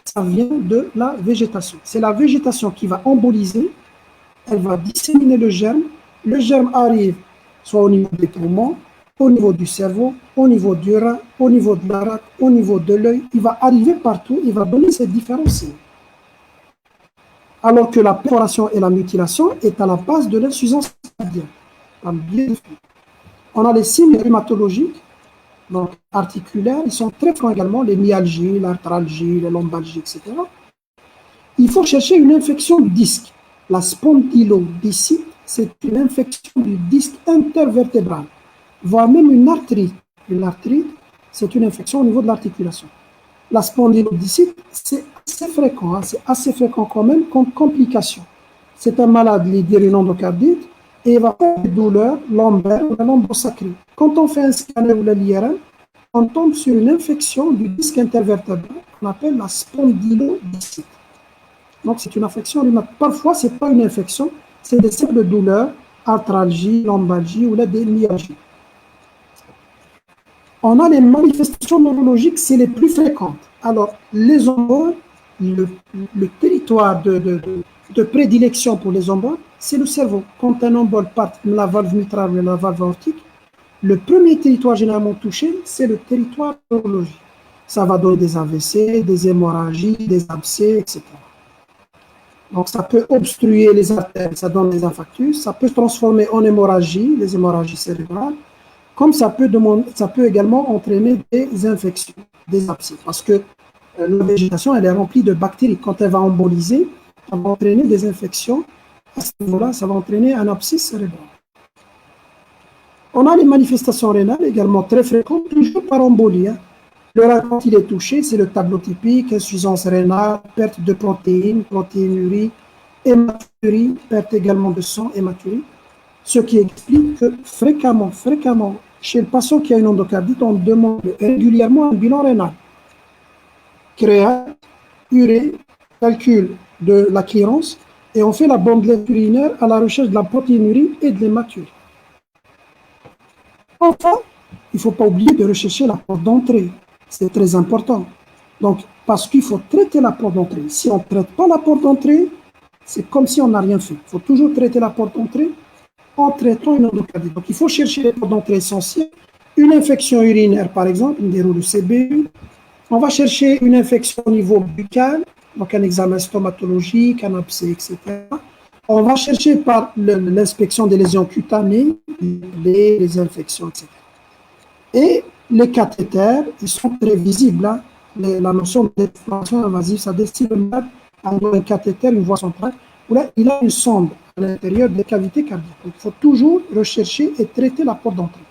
ça vient de la végétation. C'est la végétation qui va emboliser, elle va disséminer le germe arrive soit au niveau des poumons, au niveau du cerveau, au niveau du rein, au niveau de la rate, au niveau de l'œil, il va arriver partout, il va donner ces différents signes. Alors que la perforation et la mutilation est à la base de l'insuffisance cardiaque. On a les signes rhumatologiques, donc articulaires, ils sont très fréquents également, les myalgies, l'arthralgie, les lombalgies, etc. Il faut chercher une infection du disque. La spondylodicite, c'est une infection du disque intervertébral, voire même une arthrite. Une arthrite, c'est une infection au niveau de l'articulation. La spondylodicite, c'est assez fréquent, hein, c'est assez fréquent quand même comme complication. C'est un malade lié à une endocardite et il va faire des douleurs lombaires ou la lombosacrée. Quand on fait un scanner ou l'IRM, on tombe sur une infection du disque intervertébral qu'on appelle la spondylodicite. Donc c'est une infection rhumatique. Parfois, ce n'est pas une infection, c'est des simples douleurs, arthralgie, lombalgie ou des myalgies. On a les manifestations neurologiques, c'est les plus fréquentes. Alors, les emboles, le territoire de prédilection pour les emboles, c'est le cerveau. Quand un embole part de la valve mitrale ou de la valve aortique, le premier territoire généralement touché, c'est le territoire neurologique. Ça va donner des AVC, des hémorragies, des abcès, etc. Donc, ça peut obstruer les artères, ça donne des infarctus, ça peut se transformer en hémorragie, les hémorragies cérébrales, comme ça peut également entraîner des infections, des abcès, parce que la végétation, elle est remplie de bactéries. Quand elle va emboliser, elle va entraîner des infections. À ce niveau-là, ça va entraîner un abcès cérébral. On a les manifestations rénales également très fréquentes, toujours par embolie. Hein. Le rein, quand il est touché, c'est le tableau typique, insuffisance rénale, perte de protéinurie, hématurie, perte également de sang, hématurie. Ce qui explique que fréquemment, chez le patient qui a une endocardite, on demande régulièrement un bilan rénal. Créate, urée, calcul de la clearance, et on fait la bandelette urinaire à la recherche de la protéinurie et de l'hématurie. Enfin, il ne faut pas oublier de rechercher la porte d'entrée. C'est très important. Donc, parce qu'il faut traiter la porte d'entrée. Si on ne traite pas la porte d'entrée, c'est comme si on n'a rien fait. Il faut toujours traiter la porte d'entrée en traitant une endocardite. Donc, il faut chercher les portes d'entrée essentielles. Une infection urinaire, par exemple, une déroule CBU. On va chercher une infection au niveau buccal, donc un examen stomatologique, un abcès, etc. On va chercher par l'inspection des lésions cutanées, les infections, etc. Et les cathéters, ils sont très visibles. Hein. La notion d'exploration invasive, ça destine le malade à un cathéter, une voie centrale, où là, il a une sonde à l'intérieur des cavités cardiaques. Donc, il faut toujours rechercher et traiter la porte d'entrée.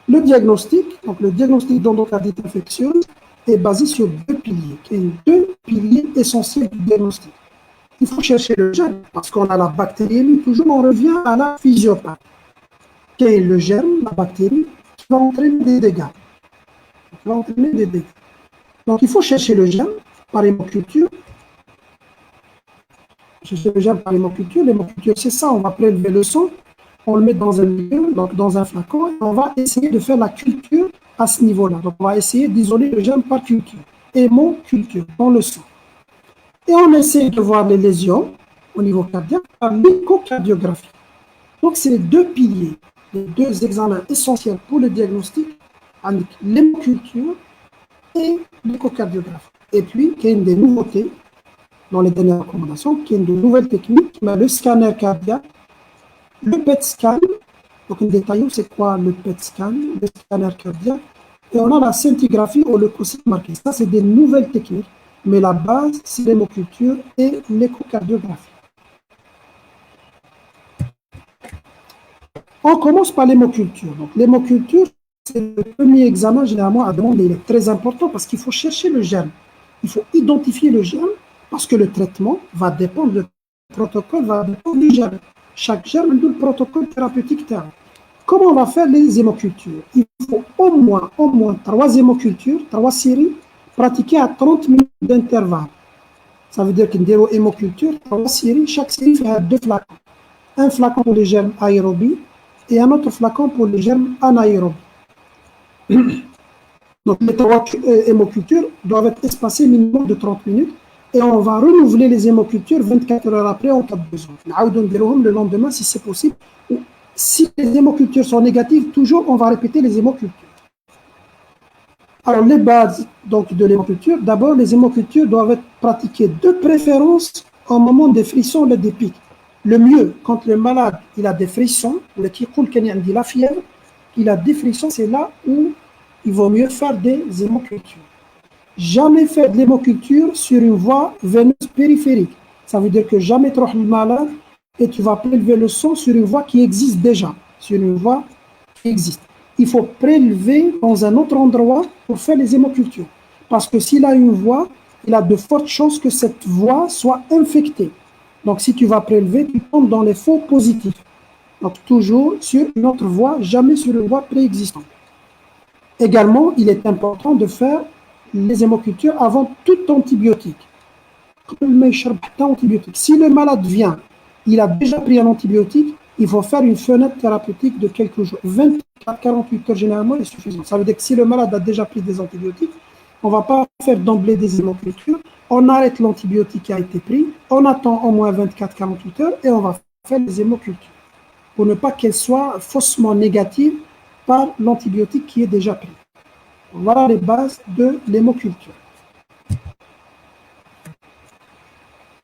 Le diagnostic d'endocardite infectieuse, est basé sur deux piliers, qui sont deux piliers essentiels du diagnostic. Il faut chercher le germe, parce qu'on a la bactérie, toujours on revient à la physiopathie. Quel est le germe, la bactérie, qui va entraîner des dégâts. Donc il faut chercher le germe par hémoculture. Chercher le germe par hémoculture. L'hémoculture, c'est ça, on va prélever le sang, on le met dans un lieu, donc dans un flacon, et on va essayer de faire la culture à ce niveau-là. Donc on va essayer d'isoler le germe par culture. Hémoculture, dans le sang. Et on essaie de voir les lésions au niveau cardiaque par l'échocardiographie. Donc, c'est les deux piliers, les deux examens essentiels pour le diagnostic, avec l'hémoculture et l'échocardiographie. Et puis, il y a une des nouveautés dans les dernières recommandations, qui est une de nouvelles techniques, le scanner cardiaque, le PET scan. Donc, un détail, c'est quoi le PET scan, le scanner cardiaque, et on a la scintigraphie ou leucocyte marqué. Ça, c'est des nouvelles techniques. Mais la base, c'est l'hémoculture et l'échocardiographie. On commence par l'hémoculture. Donc, l'hémoculture, c'est le premier examen généralement à demander. Il est très important parce qu'il faut chercher le germe. Il faut identifier le germe parce que le traitement va dépendre, le protocole va dépendre du germe. Chaque germe a le protocole thérapeutique terme. Comment on va faire les hémocultures? Il faut au moins 3 hémocultures, 3 séries, pratiquer à 30 minutes d'intervalle. Ça veut dire qu'une hémoculture, 3 séries, chaque série fait 2 flacons. Un flacon pour les germes aérobies et un autre flacon pour les germes anaérobies. Donc les 3 hémocultures doivent être espacées minimum de 30 minutes et on va renouveler les hémocultures 24 heures après en cas de besoin. Le lendemain si c'est possible. Si les hémocultures sont négatives, toujours on va répéter les hémocultures. Alors, les bases donc, de l'hémoculture, d'abord, les hémocultures doivent être pratiquées de préférence au moment des frissons et des pics. Le mieux, quand le malade il a des frissons, la fièvre, il a des frissons, c'est là où il vaut mieux faire des hémocultures. Jamais faire de l'hémoculture sur une voie veineuse périphérique. Ça veut dire que jamais tu le malade et tu vas prélever le sang sur une voie qui existe déjà, sur une voie qui existe. Il faut prélever dans un autre endroit pour faire les hémocultures. Parce que s'il a une voie, il a de fortes chances que cette voie soit infectée. Donc, si tu vas prélever, tu tombes dans les faux positifs. Donc, toujours sur une autre voie, jamais sur une voie préexistante. Également, il est important de faire les hémocultures avant tout antibiotique. Si le malade vient, il a déjà pris un antibiotique, il faut faire une fenêtre thérapeutique de quelques jours. 24-48 heures généralement est suffisant. Ça veut dire que si le malade a déjà pris des antibiotiques, on ne va pas faire d'emblée des hémocultures, on arrête l'antibiotique qui a été pris, on attend au moins 24-48 heures et on va faire les hémocultures pour ne pas qu'elles soient faussement négatives par l'antibiotique qui est déjà pris. Voilà les bases de l'hémoculture.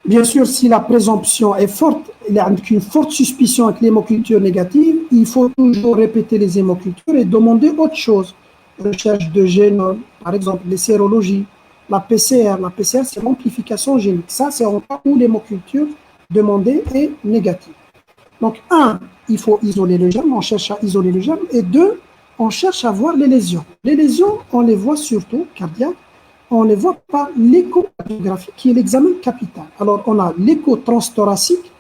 Bien sûr, si la présomption est forte, il y a une forte suspicion avec l'hémoculture négative, il faut toujours répéter les hémocultures et demander autre chose. Recherche de génome, par exemple les sérologies, la PCR. La PCR, c'est l'amplification génique. Ça, c'est en cas où l'hémoculture demandée est négative. Donc, 1, il faut isoler le germe, on cherche à isoler le germe. Et 2, on cherche à voir les lésions. Les lésions, on les voit surtout, cardiaques, on les voit par l'échocardiographie, qui est l'examen capital. Alors, on a l'écho transthoracique,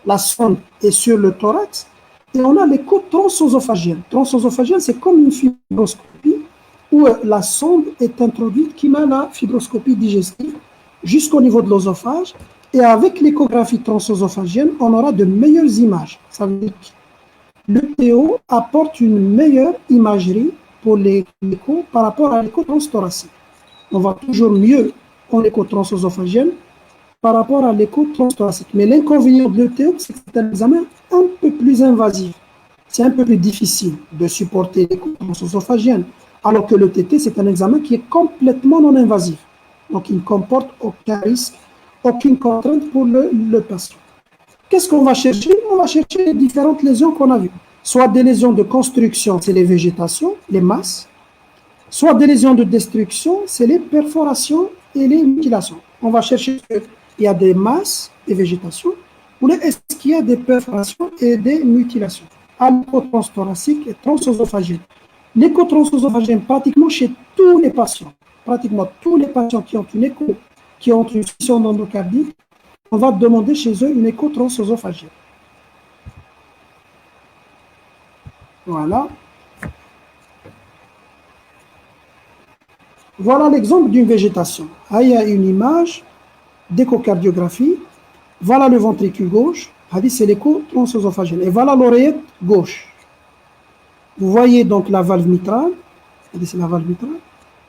la sonde est sur le thorax, et on a l'écho transœsophagienne. Transœsophagienne, c'est comme une fibroscopie où la sonde est introduite, qui met la fibroscopie digestive jusqu'au niveau de l'œsophage, et avec l'échographie transœsophagienne, on aura de meilleures images. Ça veut dire que le TO apporte une meilleure imagerie pour l'écho par rapport à l'écho transthoracique. On va toujours mieux en écho transœsophagienne par rapport à l'écho transthoracique. Mais l'inconvénient de l'ETO, c'est que c'est un examen un peu plus invasif. C'est un peu plus difficile de supporter l'écho transœsophagienne, alors que le TT, c'est un examen qui est complètement non invasif. Donc, il ne comporte aucun risque, aucune contrainte pour le patient. Qu'est-ce qu'on va chercher? On va chercher les différentes lésions qu'on a vues. Soit des lésions de construction, c'est les végétations, les masses. Soit des lésions de destruction, c'est les perforations et les mutilations. On va chercher s'il y a des masses, des végétations, ou est-ce qu'il y a des perforations et des mutilations. À l'écho-transthoracique et transœsophagienne. L'écho-transœsophagienne, pratiquement chez tous les patients, pratiquement tous les patients qui ont une écho, qui ont une suspicion d'endocardique, on va demander chez eux une écho transœsophagienne. Voilà. Voilà l'exemple d'une végétation. Ah, il y a une image d'échocardiographie. Voilà le ventricule gauche. C'est l'écho transœsophagène. Et voilà l'oreillette gauche. Vous voyez donc la valve mitrale. C'est la valve mitrale.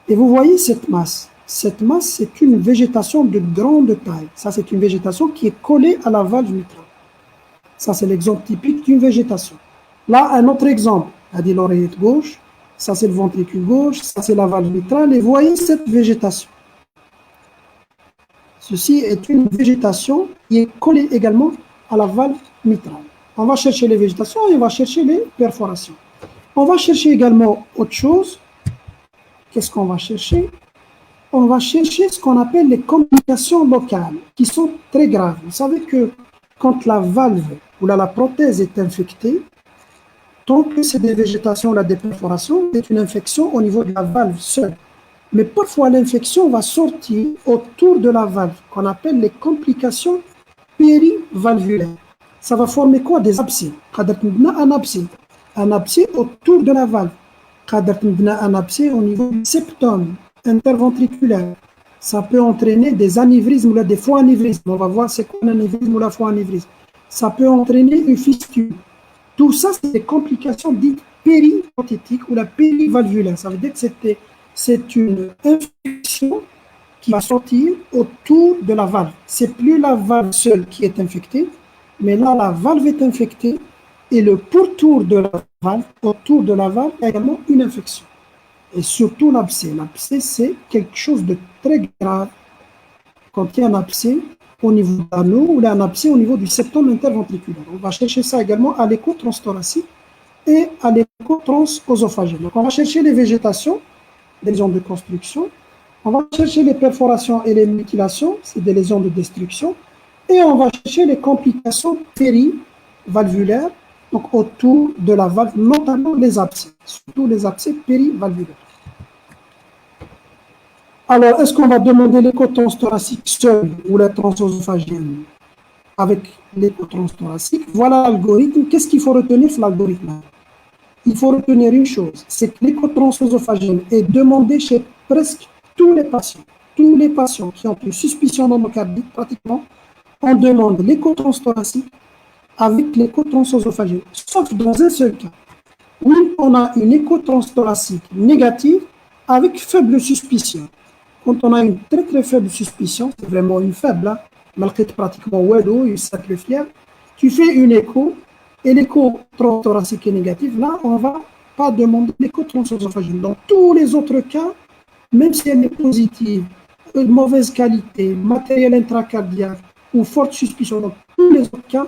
Et vous voyez cette masse. Cette masse, c'est une végétation de grande taille. Ça, c'est une végétation qui est collée à la valve mitrale. Ça, c'est l'exemple typique d'une végétation. Là, un autre exemple. L'oreillette gauche. Ça, c'est le ventricule gauche. Ça, c'est la valve mitrale. Et vous voyez cette végétation. Ceci est une végétation qui est collée également à la valve mitrale. On va chercher les végétations et on va chercher les perforations. On va chercher également autre chose. Qu'est-ce qu'on va chercher? On va chercher ce qu'on appelle les complications locales, qui sont très graves. Vous savez que quand la valve ou la prothèse est infectée, tant que c'est des végétations ou des perforations, c'est une infection au niveau de la valve seule. Mais parfois, l'infection va sortir autour de la valve, qu'on appelle les complications périvalvulaires. Ça va former quoi? Des abcès. Un abcès autour de la valve. Un abcès au niveau du septum interventriculaire. Ça peut entraîner des anévrismes ou des foies anévrismes. On va voir c'est quoi un anévrisme ou la foie anévrisme. Ça peut entraîner une fistule. Tout ça, c'est des complications dites périprothétiques ou la périvalvulaire. Ça veut dire que c'est une infection qui va sortir autour de la valve. C'est plus la valve seule qui est infectée, mais là, la valve est infectée et le pourtour de la valve, autour de la valve, il y a également une infection. Et surtout l'abcès. L'abcès, c'est quelque chose de très grave quand il y a un abcès au niveau de l'anneau ou un abcès au niveau du septum interventriculaire. On va chercher ça également à l'écho transthoracique et à l'écho transœsophagien. Donc, on va chercher les végétations, des lésions de construction. On va chercher les perforations et les mutilations, c'est des lésions de destruction. Et on va chercher les complications périvalvulaires, donc autour de la valve, notamment les abcès, surtout les abcès périvalvulaires. Alors, est-ce qu'on va demander l'écho transthoracique seul ou la transœsophagienne avec l'écho transthoracique? Voilà l'algorithme. Qu'est-ce qu'il faut retenir sur l'algorithme? Il faut retenir une chose, c'est que l'écho transœsophagienne est demandé chez presque tous les patients. Tous les patients qui ont une suspicion d'endocardique, pratiquement, on demande l'écho transthoracique avec l'écho transœsophagienne, sauf dans un seul cas. Oui, on a une écho transthoracique négative avec faible suspicion. Quand on a une très très faible suspicion, c'est vraiment une faible, malgré pratiquement une sacrée fièvre, tu fais une écho et l'écho transthoracique est négatif, là on ne va pas demander l'écho transœsophagienne. Dans tous les autres cas, même si elle est positive, de mauvaise qualité, matériel intracardiaque ou forte suspicion, dans tous les autres cas,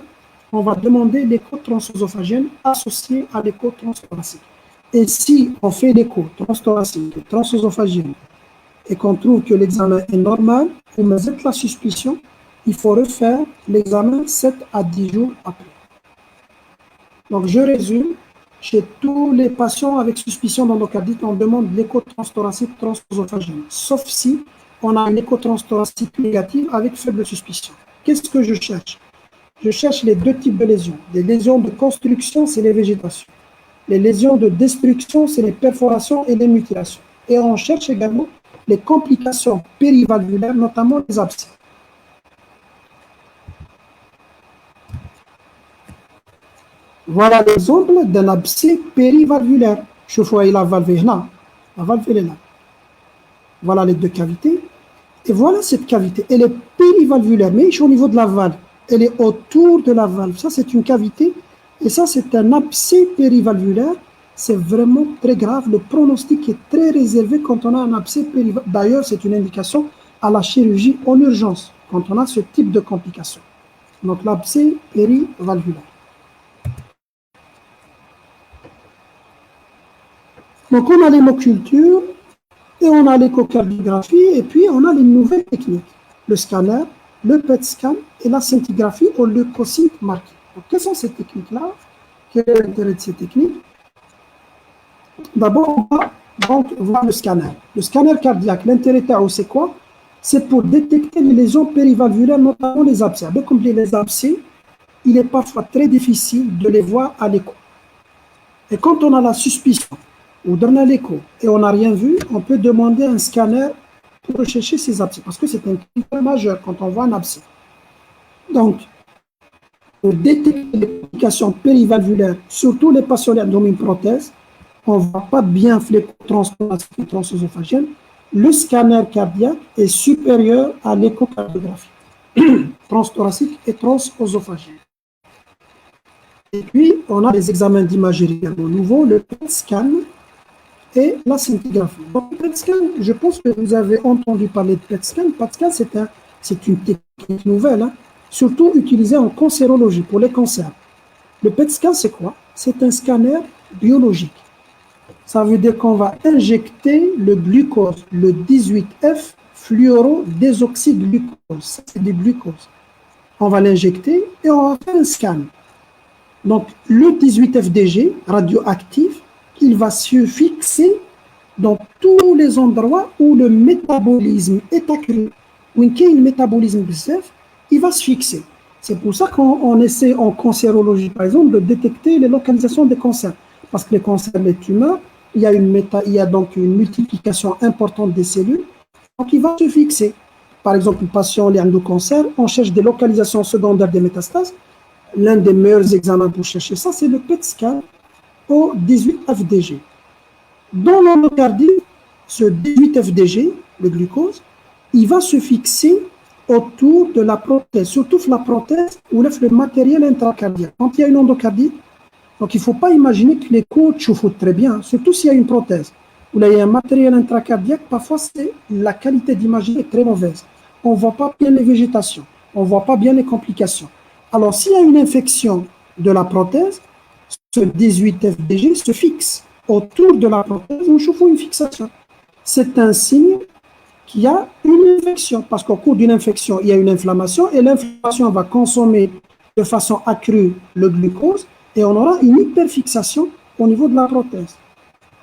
on va demander l'écho transœsophagienne associé à l'écho transthoracique. Et si on fait l'écho transthoracique et transœsophagienne et qu'on trouve que l'examen est normal, vous mettez la suspicion, il faut refaire l'examen 7 à 10 jours après. Donc je résume, chez tous les patients avec suspicion d'endocardite, on demande l'écho transthoracique transœsophagienne, sauf si on a une écho transthoracique négative avec faible suspicion. Qu'est-ce que je cherche? Je cherche les deux types de lésions. Les lésions de construction, c'est les végétations. Les lésions de destruction, c'est les perforations et les mutilations. Et on cherche également les complications périvalvulaires, notamment les abcès. Voilà l'exemple d'un abcès périvalvulaire. Je vois la valve est là. La valve elle est là. Voilà les deux cavités. Et voilà cette cavité. Elle est périvalvulaire, mais au niveau de la valve. Elle est autour de la valve. Ça, c'est une cavité. Et ça, c'est un abcès périvalvulaire. C'est vraiment très grave. Le pronostic est très réservé quand on a un abcès périvalvulaire. D'ailleurs, c'est une indication à la chirurgie en urgence, quand on a ce type de complications. Donc, l'abcès périvalvulaire. Donc, on a l'hémoculture et on a l'échocardiographie et puis on a les nouvelles techniques. Le scanner, le PET scan et la scintigraphie au leucocyte marqué. Donc, quelles sont ces techniques-là? Quel est l'intérêt de ces techniques? D'abord, on va Donc, voilà le scanner. Le scanner cardiaque, l'intérêt c'est quoi? C'est pour détecter les lésions périvalvulaires, notamment les abcès. Comme les abcès, il est parfois très difficile de les voir à l'écho. Et quand on a la suspicion, ou donne à l'écho, et on n'a rien vu, on peut demander un scanner pour rechercher ces abcès, parce que c'est un critère majeur quand on voit un abcès. Donc, pour détecter les complications périvalvulaires, surtout les patients qui ont une prothèse, on ne voit pas bien transthoracique et transœsophagienne, le scanner cardiaque est supérieur à l'échocardiographie transthoracique et transœsophagienne. Et puis, on a des examens d'imagerie nouveaux, le PET scan et la scintigraphie. Donc, le PET scan, je pense que vous avez entendu parler de PET scan. PET scan, c'est une technique nouvelle, hein, surtout utilisée en cancérologie, pour les cancers. Le PET scan, c'est quoi? C'est un scanner biologique. Ça veut dire qu'on va injecter le glucose, le 18F fluorodésoxyglucose. C'est du glucose. On va l'injecter et on va faire un scan. Donc, le 18FDG radioactif, il va se fixer dans tous les endroits où le métabolisme est accru. Où il y a le métabolisme BCF, il va se fixer. C'est pour ça qu'on essaie en cancérologie, par exemple, de détecter les localisations des cancers. Parce que les cancers, les tumeurs, il y a donc une multiplication importante des cellules. Donc, il va se fixer. Par exemple, le patient qui a un cancer, on cherche des localisations secondaires des métastases. L'un des meilleurs examens pour chercher ça, c'est le PET scan au 18FDG. Dans l'endocardie, ce 18FDG, le glucose, il va se fixer autour de la prothèse, surtout la prothèse ou le matériel intracardiaque. Quand il y a une endocardie, donc il ne faut pas imaginer que les coachs chauffent très bien, surtout s'il y a une prothèse. Où là, il y a un matériel intracardiaque, parfois la qualité d'imagerie est très mauvaise. On ne voit pas bien les végétations, on ne voit pas bien les complications. Alors, s'il y a une infection de la prothèse, ce 18FDG se fixe autour de la prothèse, nous chauffons une fixation. C'est un signe qu'il y a une infection, parce qu'au cours d'une infection, il y a une inflammation, et l'inflammation va consommer de façon accrue le glucose, et on aura une hyperfixation au niveau de la prothèse.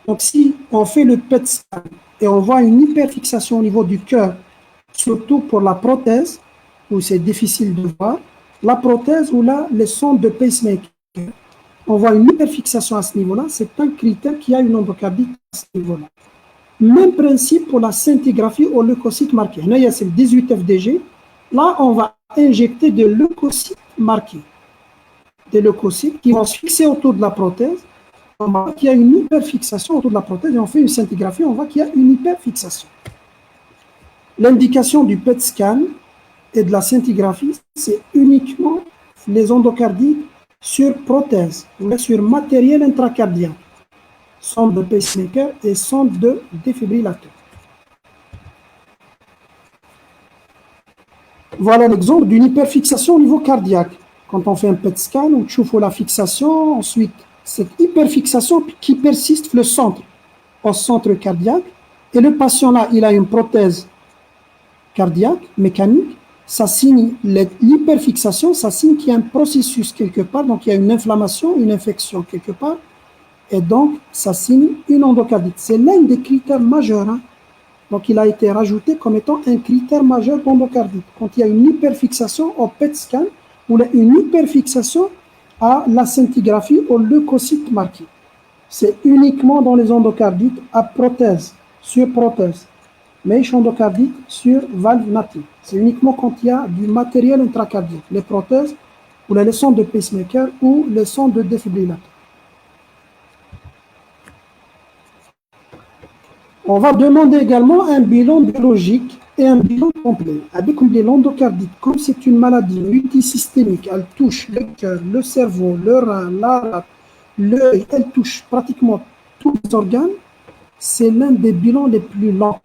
Donc, si on fait le PET scan et on voit une hyperfixation au niveau du cœur, surtout pour la prothèse, où c'est difficile de voir, la prothèse ou là, les sondes de pacemaker, on voit une hyperfixation à ce niveau-là, c'est un critère qui a une endocardite à ce niveau-là. Même principe pour la scintigraphie au leucocyte marqué. Là, c'est le 18FDG. Là, on va injecter des leucocytes marqués. Des leucocytes qui vont se fixer autour de la prothèse. On voit qu'il y a une hyperfixation autour de la prothèse et on fait une scintigraphie, on voit qu'il y a une hyperfixation. L'indication du PET scan et de la scintigraphie, c'est uniquement les endocardites sur prothèse, ou sur matériel intracardiaque, sonde de pacemaker et sonde de défibrillateur. Voilà l'exemple d'une hyperfixation au niveau cardiaque. Quand on fait un PET scan, on chauffe la fixation, ensuite cette hyperfixation qui persiste le centre, au centre cardiaque, et le patient là, il a une prothèse cardiaque, mécanique, ça signe l'hyperfixation, ça signe qu'il y a un processus quelque part, donc il y a une inflammation, une infection quelque part, et donc ça signe une endocardite. C'est l'un des critères majeurs, hein. Donc il a été rajouté comme étant un critère majeur d'endocardite. Quand il y a une hyperfixation au PET scan, ou une hyperfixation à la scintigraphie au leucocyte marqué. C'est uniquement dans les endocardites à prothèse, sur prothèse. Mais endocardite sur valve native. C'est uniquement quand il y a du matériel intracardiaque, les prothèses, ou les sondes de pacemaker, ou les sondes de défibrillateur. On va demander également un bilan biologique et un bilan complet. Avec l'endocardite, comme c'est une maladie multisystémique, elle touche le cœur, le cerveau, le rein, la rate, l'œil, elle touche pratiquement tous les organes, c'est l'un des bilans les plus lents.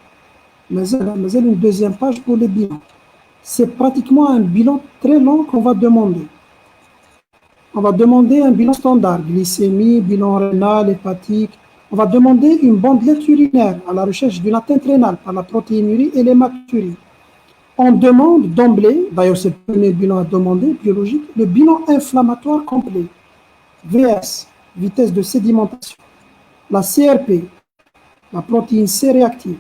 Mais elle une deuxième page pour les bilans. C'est pratiquement un bilan très long qu'on va demander. On va demander un bilan standard, glycémie, bilan rénal, hépatique. On va demander une bandelette urinaire à la recherche d'une atteinte rénale par la protéinurie et l'hématurie. On demande d'emblée, d'ailleurs c'est le premier bilan à demander, biologique, le bilan inflammatoire complet. VS, vitesse de sédimentation. La CRP, La protéine C réactive.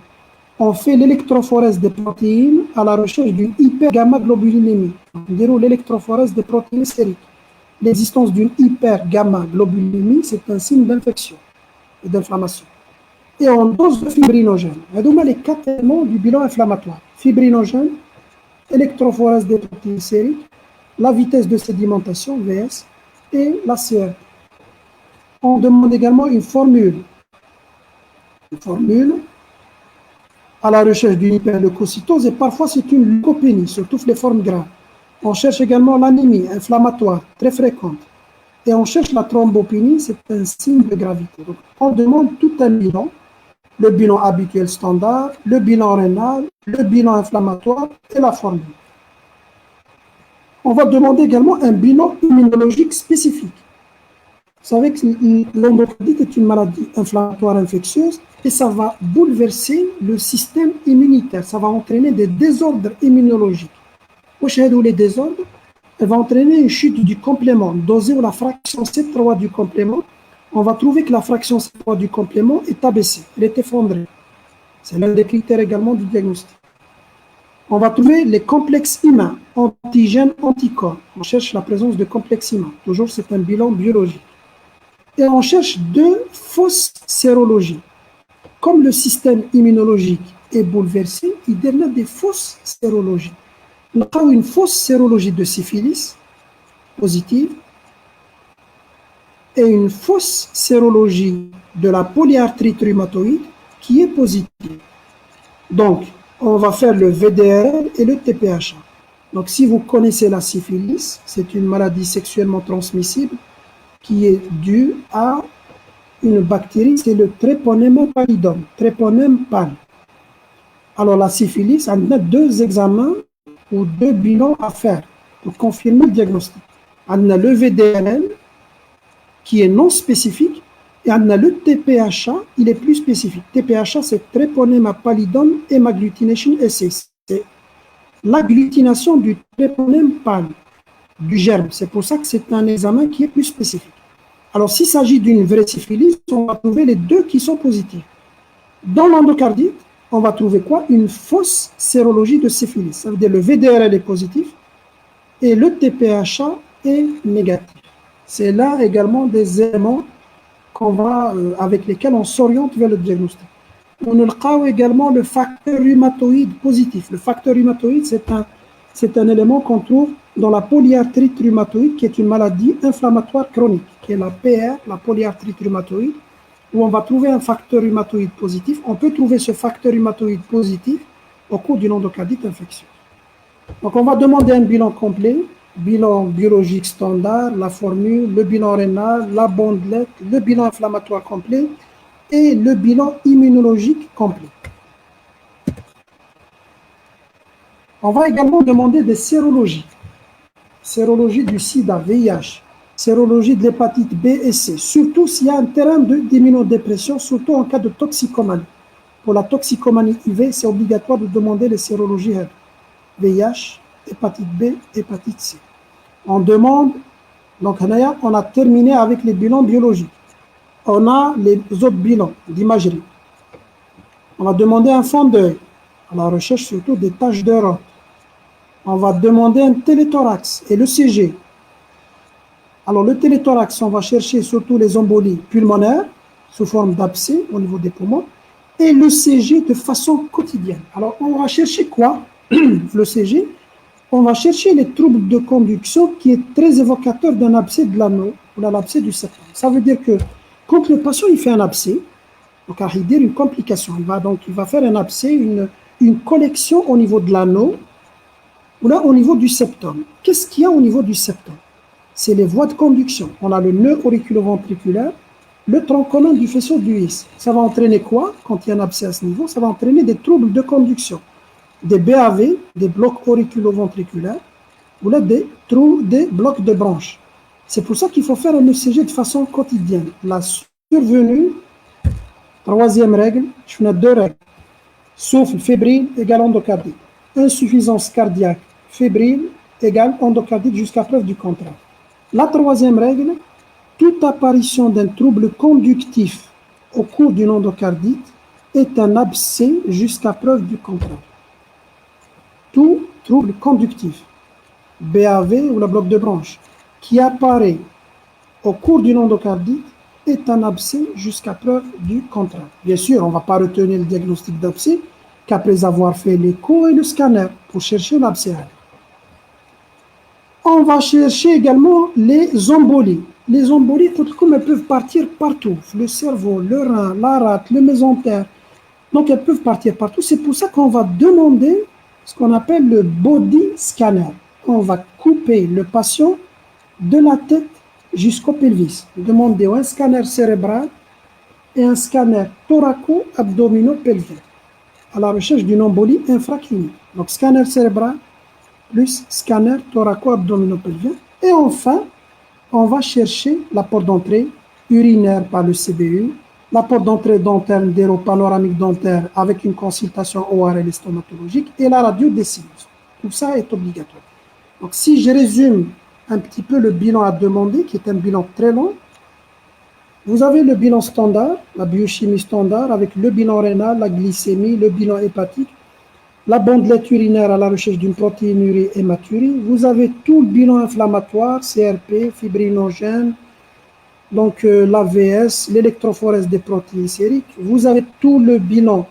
On fait l'électrophorèse des protéines à la recherche d'une hypergamma-globulinémie. Nous dirons l'électrophorèse des protéines sériques. L'existence d'une hypergamma-globulinémie, c'est un signe d'infection et d'inflammation. Et on dose de fibrinogène. On a les 4 éléments du bilan inflammatoire. Fibrinogène, électrophorèse des protéines sériques, la vitesse de sédimentation, VS, et la CRP. On demande également une formule. Une formule à la recherche d'une hyperleucocytose et parfois c'est une leucopénie, surtout les formes graves. On cherche également l'anémie inflammatoire, très fréquente. Et on cherche la thrombopénie, c'est un signe de gravité. Donc, on demande tout un bilan, le bilan habituel standard, le bilan rénal, le bilan inflammatoire et la formule. On va demander également un bilan immunologique spécifique. Vous savez que l'endocardite est une maladie inflammatoire infectieuse et ça va bouleverser le système immunitaire. Ça va entraîner des désordres immunologiques. Les désordres, elle va entraîner une chute du complément, dosée où la fraction C3 du complément, on va trouver que la fraction C3 du complément est abaissée, elle est effondrée. C'est l'un des critères également du diagnostic. On va trouver les complexes humains, antigènes, anticorps. On cherche la présence de complexes humains. Toujours, c'est un bilan biologique. Et on cherche 2 fausses sérologies. Comme le système immunologique est bouleversé, il y a des fausses sérologies. On a une fausse sérologie de syphilis positive et une fausse sérologie de la polyarthrite rhumatoïde qui est positive. Donc, on va faire le VDRL et le TPHA. Donc, si vous connaissez la syphilis, c'est une maladie sexuellement transmissible qui est due à une bactérie, c'est le Treponema pallidum, Treponema pall. Alors, la syphilis, on a 2 examens ou 2 bilans à faire pour confirmer le diagnostic. On a le VDRL qui est non spécifique et on a le TPHA, il est plus spécifique. TPHA, c'est Treponema pallidum hemagglutination assay. C'est l'agglutination du Treponema pall, du germe. C'est pour ça que c'est un examen qui est plus spécifique. Alors, s'il s'agit d'une vraie syphilis, on va trouver les 2 qui sont positifs. Dans l'endocardite, on va trouver quoi? Une fausse sérologie de syphilis. Ça veut dire le VDRL est positif et le TPHA est négatif. C'est là également des éléments avec lesquels on s'oriente vers le diagnostic. On a également le facteur rhumatoïde positif. Le facteur rhumatoïde, c'est un élément qu'on trouve dans la polyarthrite rhumatoïde, qui est une maladie inflammatoire chronique, qui est la PR, la polyarthrite rhumatoïde, où on va trouver un facteur rhumatoïde positif. On peut trouver ce facteur rhumatoïde positif au cours d'une endocardite infectieuse. Donc, on va demander un bilan complet, bilan biologique standard, la formule, le bilan rénal, la bandelette, le bilan inflammatoire complet et le bilan immunologique complet. On va également demander des sérologies. Sérologie du sida, VIH, sérologie de l'hépatite B et C, surtout s'il y a un terrain d'immunodépression, surtout en cas de toxicomanie. Pour la toxicomanie IV, c'est obligatoire de demander les sérologies VIH, hépatite B, hépatite C. On demande, donc on a terminé avec les bilans biologiques. On a les autres bilans d'imagerie. On va demander un fond d'œil, à la recherche surtout des taches de rot. On va demander un téléthorax et le CG. Alors, le téléthorax, on va chercher surtout les embolies pulmonaires sous forme d'abcès au niveau des poumons et le CG de façon quotidienne. Alors, on va chercher quoi? Le CG, on va chercher les troubles de conduction qui est très évocateur d'un abcès de l'anneau ou d'un abcès du septum. Ça veut dire que quand le patient il fait un abcès, donc à dire une complication, il va faire un abcès, une collection au niveau de l'anneau ou là au niveau du septum. Qu'est-ce qu'il y a au niveau du septum? C'est les voies de conduction. On a le nœud auriculo-ventriculaire, le tronc commun du faisceau du His. Ça va entraîner quoi quand il y a un abcès à ce niveau? Ça va entraîner des troubles de conduction, des BAV, des blocs auriculo-ventriculaires, ou là des blocs de branches. C'est pour ça qu'il faut faire un ECG de façon quotidienne. La survenue, 3e règle, je fais 2 règles. Souffle fébrile égale endocardite. Insuffisance cardiaque fébrile égale endocardite jusqu'à preuve du contraire. La 3e règle, toute apparition d'un trouble conductif au cours d'une endocardite est un abcès jusqu'à preuve du contraire. Tout trouble conductif, BAV ou la bloc de branche, qui apparaît au cours d'une endocardite est un abcès jusqu'à preuve du contraire. Bien sûr, on ne va pas retenir le diagnostic d'abcès qu'après avoir fait l'écho et le scanner pour chercher l'abcès. On va chercher également les embolies. Les embolies, elles peuvent partir partout. Le cerveau, le rein, la rate, le mésentère. Donc, elles peuvent partir partout. C'est pour ça qu'on va demander ce qu'on appelle le body scanner. On va couper le patient de la tête jusqu'au pelvis. Demander un scanner cérébral et un scanner thoraco-abdominopelvien à la recherche d'une embolie infraclinique. Donc, scanner cérébral plus scanner thoraco-abdominopelvien. Et enfin, on va chercher la porte d'entrée urinaire par le CBU, la porte d'entrée dentaire panoramique dentaire avec une consultation ORL et stomatologique et la radio des sinus. Tout ça est obligatoire. Donc, si je résume un petit peu le bilan à demander, qui est un bilan très long, vous avez le bilan standard, la biochimie standard, avec le bilan rénal, la glycémie, le bilan hépatique, la bandelette urinaire à la recherche d'une protéinurie hématurie. Vous avez tout le bilan inflammatoire, CRP, fibrinogène, donc l'AVS, l'électrophorèse des protéines sériques. Vous avez tout le bilan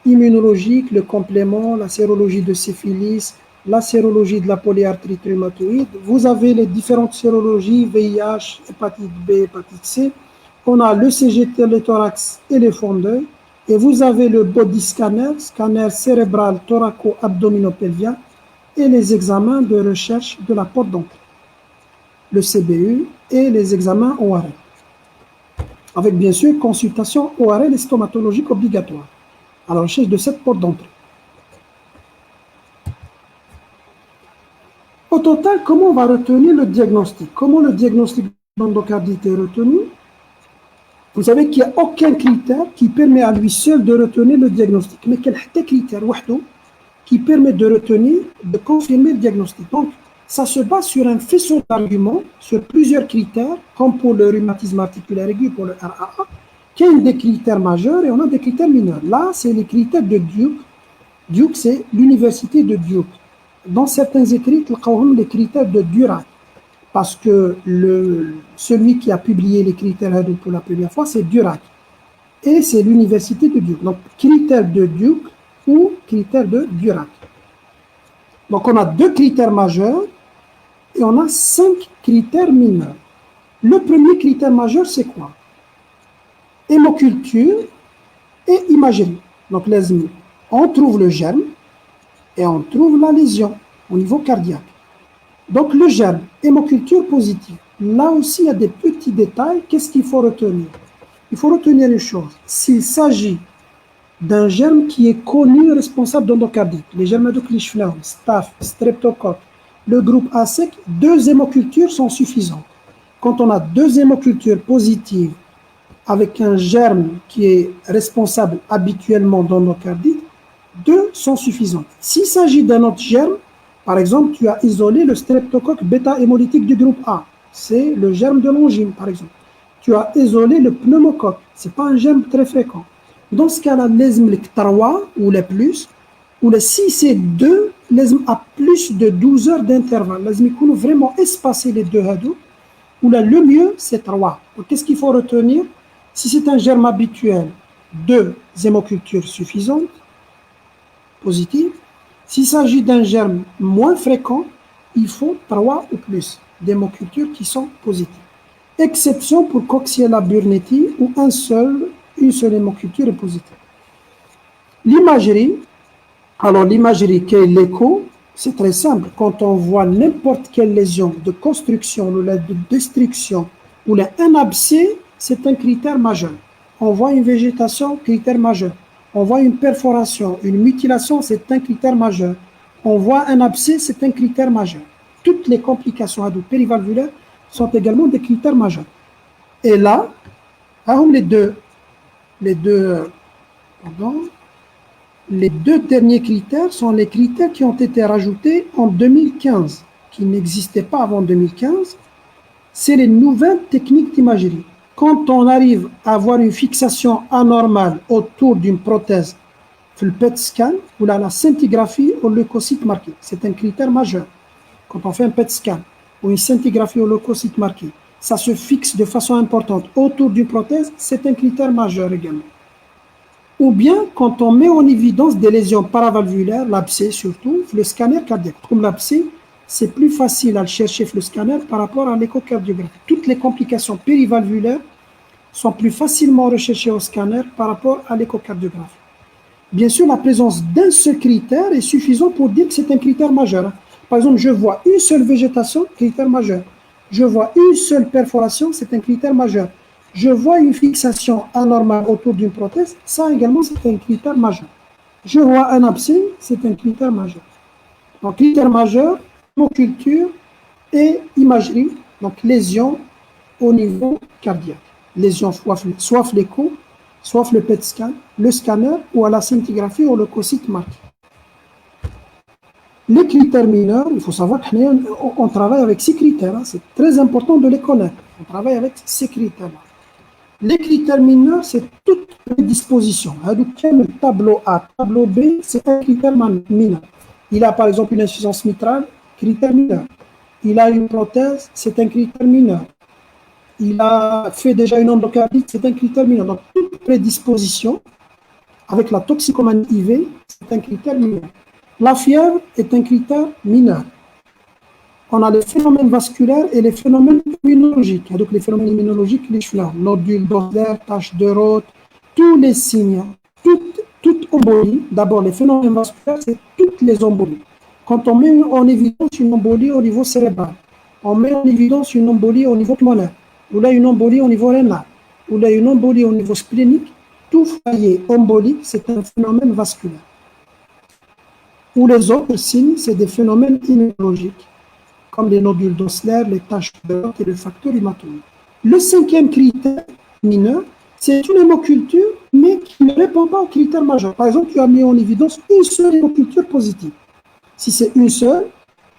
immunologique, le complément, la sérologie de syphilis, la sérologie de la polyarthrite rhumatoïde. Vous avez les différentes sérologies, VIH, hépatite B, hépatite C. On a le CGT, le thorax et les fonds d'œil. Et vous avez le body scanner, scanner cérébral thoraco-abdominopelvien et les examens de recherche de la porte d'entrée, le CBU et les examens ORL. Avec bien sûr consultation ORL et stomatologique obligatoire à la recherche de cette porte d'entrée. Au total, comment on va retenir le diagnostic? Comment le diagnostic d'endocardite est retenu? Vous savez qu'il n'y a aucun critère qui permet à lui seul de retenir le diagnostic. Mais quel est le critère qui permet de retenir, de confirmer le diagnostic? Donc, ça se base sur un faisceau d'arguments, sur plusieurs critères, comme pour le rhumatisme articulaire aigu, pour le RAA, qui a des critères majeurs et on a des critères mineurs. Là, c'est les critères de Duke. Duke, c'est l'université de Duke. Dans certains écrits, les critères de Durac. Parce que celui qui a publié les critères pour la première fois, c'est Durac. Et c'est l'université de Duke. Donc, critères de Duke ou critères de Durac. Donc, on a 2 critères majeurs et on a 5 critères mineurs. Le premier critère majeur, c'est quoi? Hémoculture et imagerie. Donc, on trouve le germe et on trouve la lésion au niveau cardiaque. Donc, le germe, hémoculture positive. Là aussi, il y a des petits détails. Qu'est-ce qu'il faut retenir? Il faut retenir une chose. S'il s'agit d'un germe qui est connu responsable d'endocardite, les germes de Klichflaum, Staph, Streptocoque, le groupe A sec, 2 hémocultures sont suffisantes. Quand on a 2 hémocultures positives avec un germe qui est responsable habituellement d'endocardite, 2 sont suffisantes. S'il s'agit d'un autre germe, par exemple, tu as isolé le streptocoque bêta-hémolytique du groupe A. C'est le germe de l'angine, par exemple. Tu as isolé le pneumocoque. Ce n'est pas un germe très fréquent. Dans ce cas-là, l'ESM 3 ou les plus, ou les 6 c'est 2, l'ESM a plus de 12 heures d'intervalle. L'ESM est vraiment espacé les 2 hadous. Ou là, le mieux, c'est 3. Donc, qu'est-ce qu'il faut retenir? Si c'est un germe habituel, 2 hémocultures suffisantes, positives. S'il s'agit d'un germe moins fréquent, il faut 3 ou plus d'hémocultures qui sont positives. Exception pour Coxiella burnetii où une seule hémoculture est positive. L'imagerie, alors l'imagerie qui est l'écho, c'est très simple. Quand on voit n'importe quelle lésion de construction ou de destruction ou un abcès, c'est un critère majeur. On voit une végétation, critère majeur. On voit une perforation, une mutilation, c'est un critère majeur. On voit un abcès, c'est un critère majeur. Toutes les complications périvalvulaires sont également des critères majeurs. Et là, les deux derniers critères sont les critères qui ont été rajoutés en 2015, qui n'existaient pas avant 2015. C'est les nouvelles techniques d'imagerie. quand on arrive à avoir une fixation anormale autour d'une prothèse, le PET scan ou la scintigraphie au leucocyte marqué, c'est un critère majeur. Quand on fait un PET scan ou une scintigraphie au leucocyte marqué, ça se fixe de façon importante autour d'une prothèse, c'est un critère majeur également. Ou bien quand on met en évidence des lésions paravalvulaires, l'abcès surtout, le scanner cardiaque. Comme l'abcès, c'est plus facile à le chercher le scanner par rapport à l'échocardiographie. Toutes les complications périvalvulaires sont plus facilement recherchées au scanner par rapport à l'échocardiographie. Bien sûr, la présence d'un seul critère est suffisant pour dire que c'est un critère majeur. Par exemple, je vois une seule végétation, critère majeur. Je vois une seule perforation, c'est un critère majeur. Je vois une fixation anormale autour d'une prothèse, ça également c'est un critère majeur. Je vois un abcès, c'est un critère majeur. Donc, critère majeur, culture et imagerie, donc lésion au niveau cardiaque. Lésion soit l'écho, soit le PET scan, le scanner ou à la scintigraphie ou le leucocyte marqué. Les critères mineurs, il faut savoir qu'on travaille avec ces critères, c'est très important de les connaître. On travaille avec ces critères-là. Les critères mineurs, c'est toutes les dispositions. Le tableau A, tableau B, c'est un critère mineur. Il a par exemple une insuffisance mitrale, critère mineur. Il a une prothèse, c'est un critère mineur. Il a fait déjà une endocardite, c'est un critère mineur. Donc, toute prédisposition avec la toxicomanie IV, c'est un critère mineur. La fièvre est un critère mineur. On a les phénomènes vasculaires et les phénomènes immunologiques. Donc, les phénomènes immunologiques, les fleurs, nodules d'Osler, taches de Roth, tous les signes, toute embolie. D'abord, les phénomènes vasculaires, c'est toutes les embolies. Quand on met en évidence une embolie au niveau cérébral, on met en évidence une embolie au niveau pulmonaire, ou là une embolie au niveau rénal, ou là une embolie au niveau splénique, tout foyer embolique, c'est un phénomène vasculaire. Ou les autres signes, c'est des phénomènes immunologiques, comme les nodules d'Osler, les taches de Roth et le facteur hématoïde. Le cinquième critère mineur, c'est une hémoculture, mais qui ne répond pas aux critères majeurs. Par exemple, tu as mis en évidence une seule hémoculture positive. Si c'est une seule,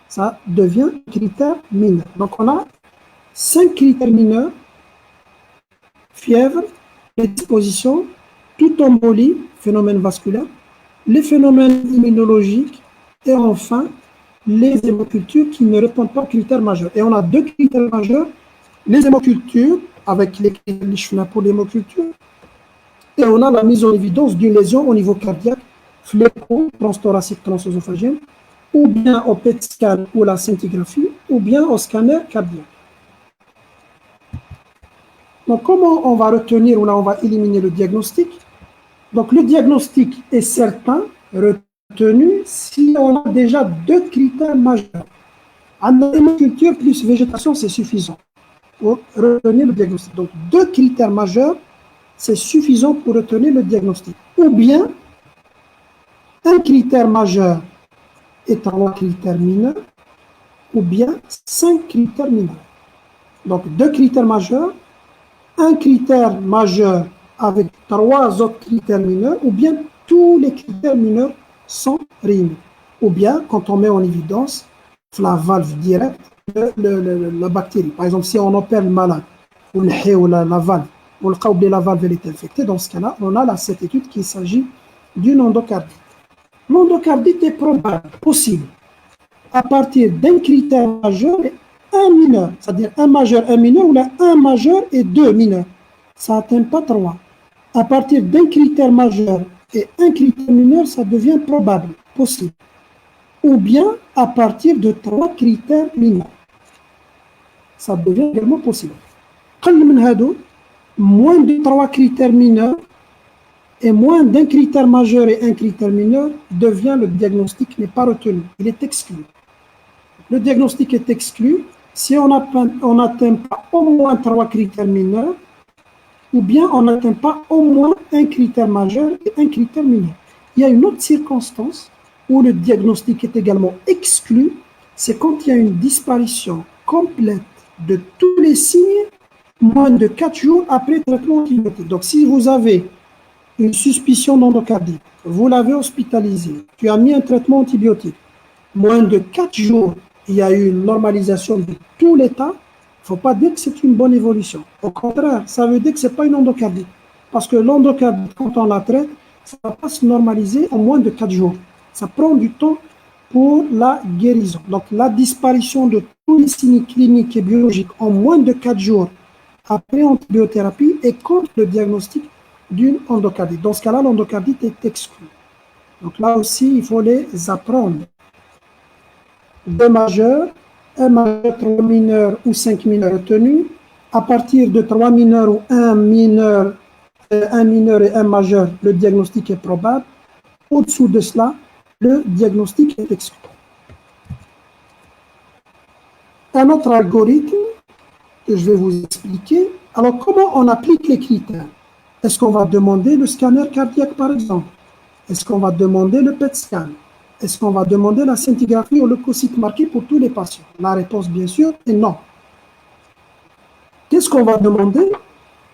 ça devient un critère mineur. Donc, on a 5 critères mineurs: fièvre, prédisposition, toute embolie, phénomène vasculaire, les phénomènes immunologiques et enfin les hémocultures qui ne répondent pas aux critères majeurs. Et on a 2 critères majeurs: les hémocultures, avec les critères pour l'hémoculture, et on a la mise en évidence d'une lésion au niveau cardiaque, fléco, transthoracique, transœsophagienne, ou bien au PET scan ou la scintigraphie, ou bien au scanner cardiaque. Donc, comment on va retenir ou là on va éliminer le diagnostic? Donc, le diagnostic est certain, retenu, si on a déjà 2 critères majeurs. Hémoculture plus végétation, c'est suffisant pour retenir le diagnostic. Donc, 2 critères majeurs, c'est suffisant pour retenir le diagnostic. Ou bien, un critère majeur et 3 critères mineurs, ou bien 5 critères mineurs. Donc, 2 critères majeurs, un critère majeur avec 3 autres critères mineurs, ou bien tous les critères mineurs sont réunis. Ou bien, quand on met en évidence la valve directe, la bactérie. Par exemple, si on opère le malade, ou la valve, ou la valve est infectée, dans ce cas-là, on a la certitude qu'il s'agit d'une endocardite. L'endocardite est probable, possible, à partir d'un critère majeur et un mineur, c'est-à-dire un majeur, un mineur, ou là un majeur et 2 mineurs. Ça n'atteint pas 3. À partir d'un critère majeur et un critère mineur, ça devient probable, possible. Ou bien à partir de 3 critères mineurs. Ça devient également possible. Moins de 3 critères mineurs et moins d'un critère majeur et un critère mineur devient le diagnostic n'est pas retenu, il est exclu. Le diagnostic est exclu si on n'atteint pas au moins 3 critères mineurs, ou bien on n'atteint pas au moins un critère majeur et un critère mineur. Il y a une autre circonstance où le diagnostic est également exclu, c'est quand il y a une disparition complète de tous les signes moins de 4 jours après traitement antibiotique. Donc si vous avez une suspicion d'endocardite, vous l'avez hospitalisé, tu as mis un traitement antibiotique, moins de 4 jours, il y a eu une normalisation de tout l'état, ne faut pas dire que c'est une bonne évolution. Au contraire, ça veut dire que ce n'est pas une endocardite. Parce que l'endocardite, quand on la traite, ça ne va pas se normaliser en moins de 4 jours. Ça prend du temps pour la guérison. Donc, la disparition de tous les signes cliniques et biologiques en moins de 4 jours après antibiothérapie est contre le diagnostic d'une endocardite. Dans ce cas-là, l'endocardite est exclue. Donc là aussi, il faut les apprendre. 2 majeurs, 1 majeur, 3 mineurs ou 5 mineurs retenus. À partir de 3 mineurs ou 1 mineur et 1 majeur, le diagnostic est probable. Au-dessous de cela, le diagnostic est exclu. Un autre algorithme que je vais vous expliquer. Alors, comment on applique les critères? Est-ce qu'on va demander le scanner cardiaque, par exemple? Est-ce qu'on va demander le PET scan? Est-ce qu'on va demander la scintigraphie ou leucocyte marqué pour tous les patients? La réponse, bien sûr, est non. Qu'est-ce qu'on va demander?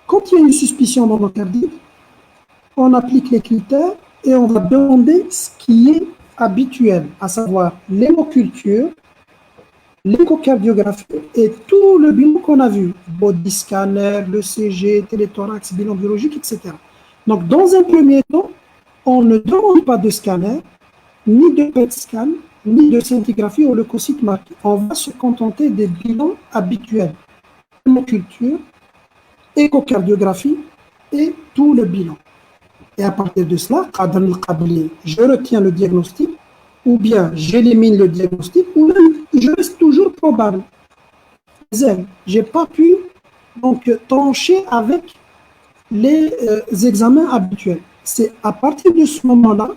Quand il y a une suspicion d'endocardite, on applique les critères et on va demander ce qui est habituel, à savoir l'hémoculture, l'échocardiographie et tout le bilan qu'on a vu, body scanner, le CG, téléthorax, bilan biologique, etc. Donc, dans un premier temps, on ne demande pas de scanner, ni de PET scan, ni de scintigraphie ou leucocyte marqué. On va se contenter des bilans habituels. Hémoculture, échocardiographie et tout le bilan. Et à partir de cela, je retiens le diagnostic, ou bien j'élimine le diagnostic, ou même je reste toujours probable. Je n'ai pas pu donc trancher avec les examens habituels. C'est à partir de ce moment-là,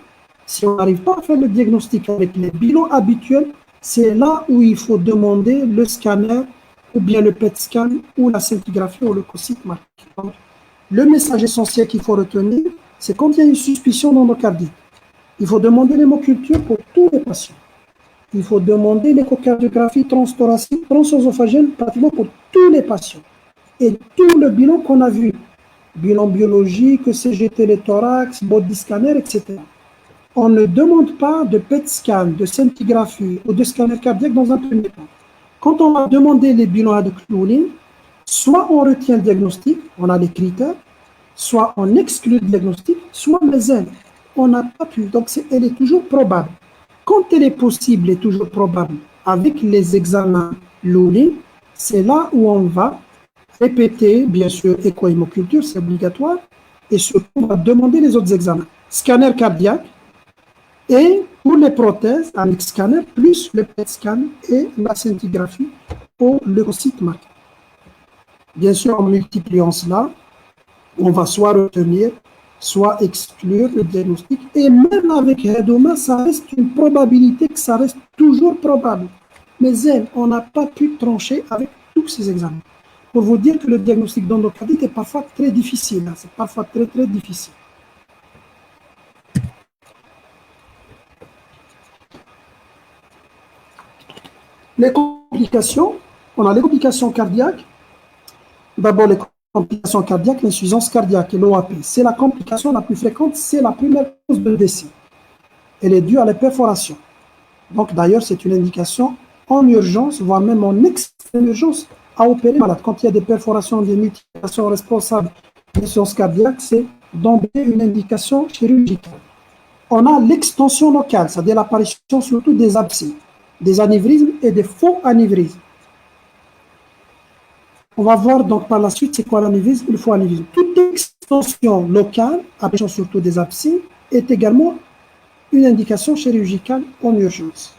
si on n'arrive pas à faire le diagnostic avec les bilans habituels, c'est là où il faut demander le scanner ou bien le PET scan ou la scintigraphie ou le leucocyte marqué. Donc, le message essentiel qu'il faut retenir, c'est quand il y a une suspicion d'endocardite, il faut demander l'hémoculture pour tous les patients. Il faut demander l'échocardiographie transthoracique, transœsophagène, pratiquement pour tous les patients. Et tout le bilan qu'on a vu, bilan biologique, CGT, les thorax, body scanner, etc. On ne demande pas de PET scan, de scintigraphie ou de scanner cardiaque dans un premier temps. Quand on va demander les bilans à Clooney, soit on retient le diagnostic, on a les critères, soit on exclut le diagnostic, soit mais elle, on n'a pas pu. Donc, elle est toujours probable. Quand elle est possible et toujours probable, avec les examens Looney, c'est là où on va répéter, bien sûr, écho-hémoculture, c'est obligatoire, et surtout, on va demander les autres examens. Scanner cardiaque, et pour les prothèses, un scanner, plus le PET scan et la scintigraphie au leucocyte marqué. Bien sûr, en multipliant cela, on va soit retenir, soit exclure le diagnostic. Et même avec Redoma, ça reste une probabilité que ça reste toujours probable. Mais on n'a pas pu trancher avec tous ces examens. Pour vous dire que le diagnostic d'endocardite est parfois très difficile. C'est parfois très, très difficile. Les complications, on a les complications cardiaques. D'abord, les complications cardiaques, l'insuffisance cardiaque et l'OAP. C'est la complication la plus fréquente, c'est la première cause de décès. Elle est due à la perforation. Donc, d'ailleurs, c'est une indication en urgence, voire même en extrême urgence, à opérer le malade. Quand il y a des perforations, des mutilations responsables d'insuffisance cardiaque, c'est d'emblée une indication chirurgicale. On a l'extension locale, c'est-à-dire l'apparition surtout des abcès, des anévrismes et des faux anévrismes. On va voir donc par la suite c'est quoi l'anévrisme et le faux anévrisme. Toute extension locale, apparition surtout des abcès, est également une indication chirurgicale en urgence.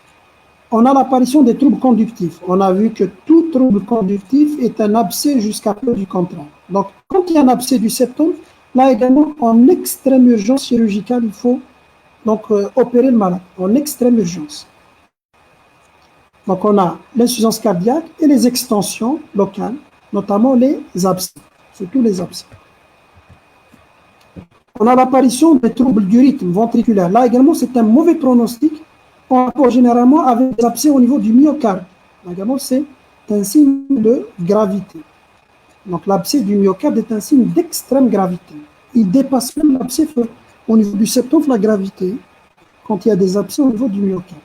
On a l'apparition des troubles conductifs. On a vu que tout trouble conductif est un abcès jusqu'à preuve du contraire. Donc, quand il y a un abcès du septum, là également, en extrême urgence chirurgicale, il faut donc opérer le malade, en extrême urgence. Donc, on a l'insuffisance cardiaque et les extensions locales, notamment les abcès, surtout les abcès. On a l'apparition des troubles du rythme ventriculaire. Là également, c'est un mauvais pronostic. On rapporte généralement avec des abcès au niveau du myocarde. Là également, c'est un signe de gravité. Donc, l'abcès du myocarde est un signe d'extrême gravité. Il dépasse même l'abcès au niveau du septum, la gravité, quand il y a des abcès au niveau du myocarde.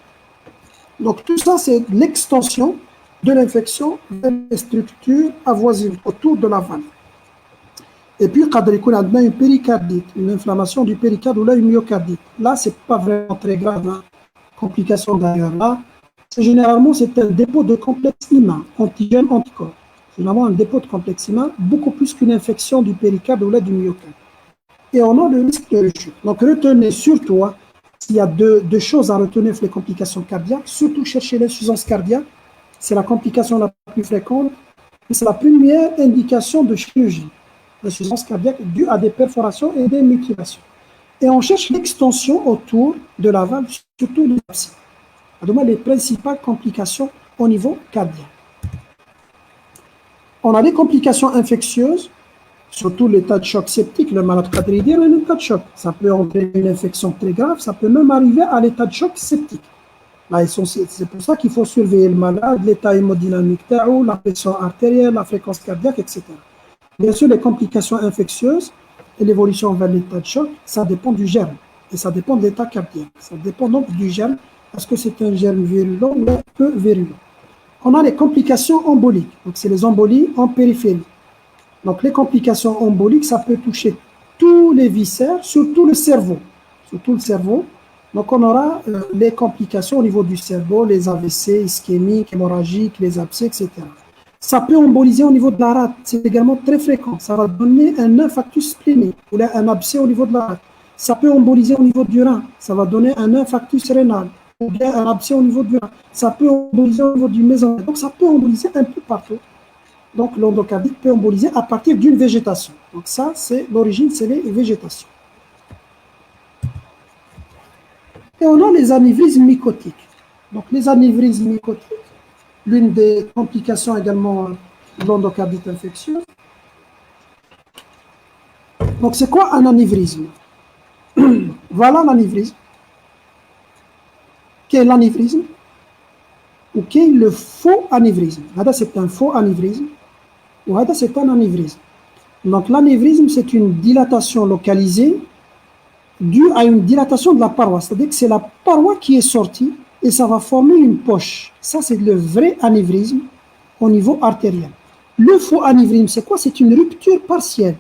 Donc, tout ça, c'est l'extension de l'infection vers les structures avoisinantes autour de la valve. Et puis, quand on a une péricardite, une inflammation du péricarde ou là une myocardite, là, ce n'est pas vraiment très grave. Hein. Complication d'ailleurs là, généralement, c'est un dépôt de complexe humain, antigène, anticorps. Généralement, un dépôt de complexe humain, beaucoup plus qu'une infection du péricarde ou là du myocarde. Et on a le risque de rechute. Donc, retenez surtout, hein, s'il y a deux choses à retenir sur les complications cardiaques, surtout chercher l'insuffisance cardiaque, c'est la complication la plus fréquente, et c'est la première indication de chirurgie. L'insuffisance cardiaque due à des perforations et des mutilations. Et on cherche l'extension autour de la valve, surtout les abcès. Donc, les principales complications au niveau cardiaque. On a des complications infectieuses, surtout l'état de choc septique, le malade quadridienne est un état de choc. Ça peut entraîner une infection très grave, ça peut même arriver à l'état de choc septique. Là, c'est pour ça qu'il faut surveiller le malade, l'état hémodynamique, la pression artérielle, la fréquence cardiaque, etc. Bien sûr, les complications infectieuses et l'évolution vers l'état de choc, ça dépend du germe et ça dépend de l'état cardiaque. Ça dépend donc du germe, est-ce que c'est un germe virulent ou peu virulent. On a les complications emboliques, donc c'est les embolies en périphérie. Donc les complications emboliques, ça peut toucher tous les viscères, surtout le cerveau. Surtout le cerveau. Donc on aura les complications au niveau du cerveau, les AVC, ischémiques, hémorragiques, les abcès, etc. Ça peut emboliser au niveau de la rate, c'est également très fréquent. Ça va donner un infarctus splénique ou là, un abcès au niveau de la rate. Ça peut emboliser au niveau du rein, ça va donner un infarctus rénal ou bien un abcès au niveau du rein. Ça peut emboliser au niveau du mésentère. Donc ça peut emboliser un peu partout. Donc l'endocardite peut emboliser à partir d'une végétation. Donc ça, c'est l'origine, c'est les végétations. Et on a les anévrismes mycotiques. Donc les anévrismes mycotiques, l'une des complications également de l'endocardite infectieuse. Donc, c'est quoi un anévrisme? Voilà l'anévrisme. Quel est l'anévrisme? Ou quel est le faux anévrisme? C'est un faux anévrisme. Ou c'est un anévrisme. Donc, l'anévrisme, c'est une dilatation localisée due à une dilatation de la paroi. C'est-à-dire que c'est la paroi qui est sortie et ça va former une poche. Ça, c'est le vrai anévrisme au niveau artériel. Le faux anévrisme, c'est quoi? C'est une rupture partielle.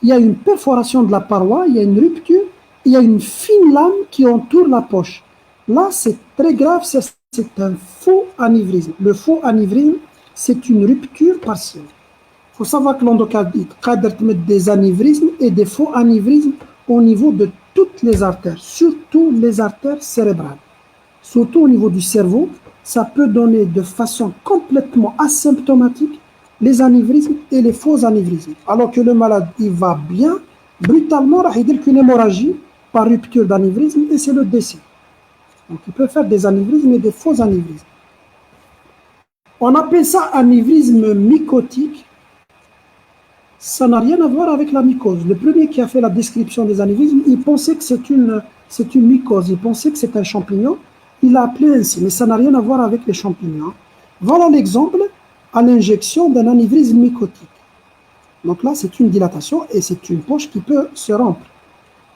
Il y a une perforation de la paroi, il y a une rupture, il y a une fine lame qui entoure la poche. Là, c'est très grave, c'est un faux anévrisme. Le faux anévrisme, c'est une rupture partielle. Il faut savoir que l'endocardite cadre des anévrismes et des faux anévrismes au niveau de toutes les artères, surtout les artères cérébrales. Surtout au niveau du cerveau, ça peut donner de façon complètement asymptomatique les anévrismes et les faux anévrismes. Alors que le malade, il va bien, brutalement, il va dire qu'une hémorragie par rupture d'anévrisme et c'est le décès. Donc il peut faire des anévrismes et des faux anévrismes. On appelle ça anévrisme mycotique. Ça n'a rien à voir avec la mycose. Le premier qui a fait la description des anévrismes, il pensait que c'est une mycose, il pensait que c'est un champignon. Il l'a appelé ainsi, mais ça n'a rien à voir avec les champignons. Voilà l'exemple à l'injection d'un anévrisme mycotique. Donc là, c'est une dilatation et c'est une poche qui peut se rompre.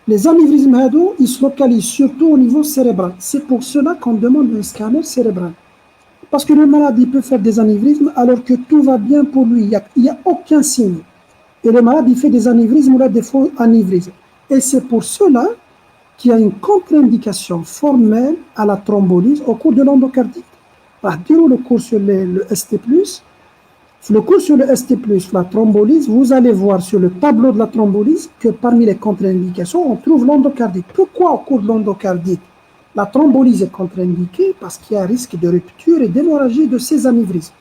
Les anévrismes hédo, ils se localisent surtout au niveau cérébral. C'est pour cela qu'on demande un scanner cérébral. Parce que le malade, il peut faire des anévrismes alors que tout va bien pour lui. Il n'y a aucun signe. Et le malade, il fait des anévrismes ou là, des faux anévrismes. Et c'est pour cela qu'il y a une contre-indication formelle à la thrombolyse au cours de l'endocardite. Durant le cours sur le ST+, le cours sur le ST+, la thrombolyse, vous allez voir sur le tableau de la thrombolyse que parmi les contre-indications, on trouve l'endocardite. Pourquoi au cours de l'endocardite, la thrombolyse est contre-indiquée? Parce qu'il y a un risque de rupture et d'hémorragie de ces anévrismes.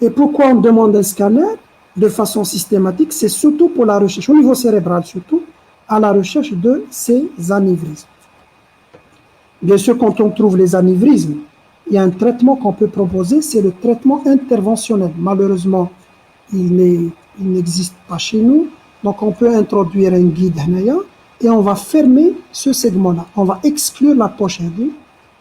Et pourquoi on demande un scanner de façon systématique? C'est surtout pour la recherche, au niveau cérébral surtout, à la recherche de ces anévrismes. Bien sûr, quand on trouve les anévrismes, il y a un traitement qu'on peut proposer, c'est le traitement interventionnel. Malheureusement, il n'existe pas chez nous, donc on peut introduire un guide Hanaya et on va fermer ce segment-là. On va exclure la poche aiguë.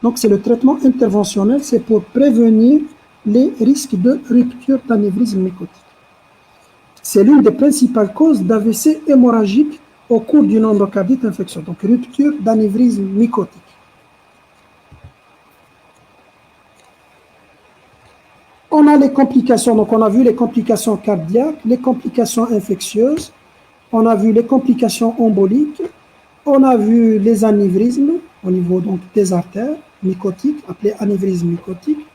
Donc c'est le traitement interventionnel, c'est pour prévenir les risques de rupture d'anévrisme mycotique. C'est l'une des principales causes d'AVC hémorragique au cours d'une endocardite infection, donc rupture d'anévrisme mycotique. les complications. Donc, on a vu les complications cardiaques, les complications infectieuses, on a vu les complications emboliques, on a vu les anévrismes au niveau donc, des artères mycotiques, appelées anévrismes mycotiques.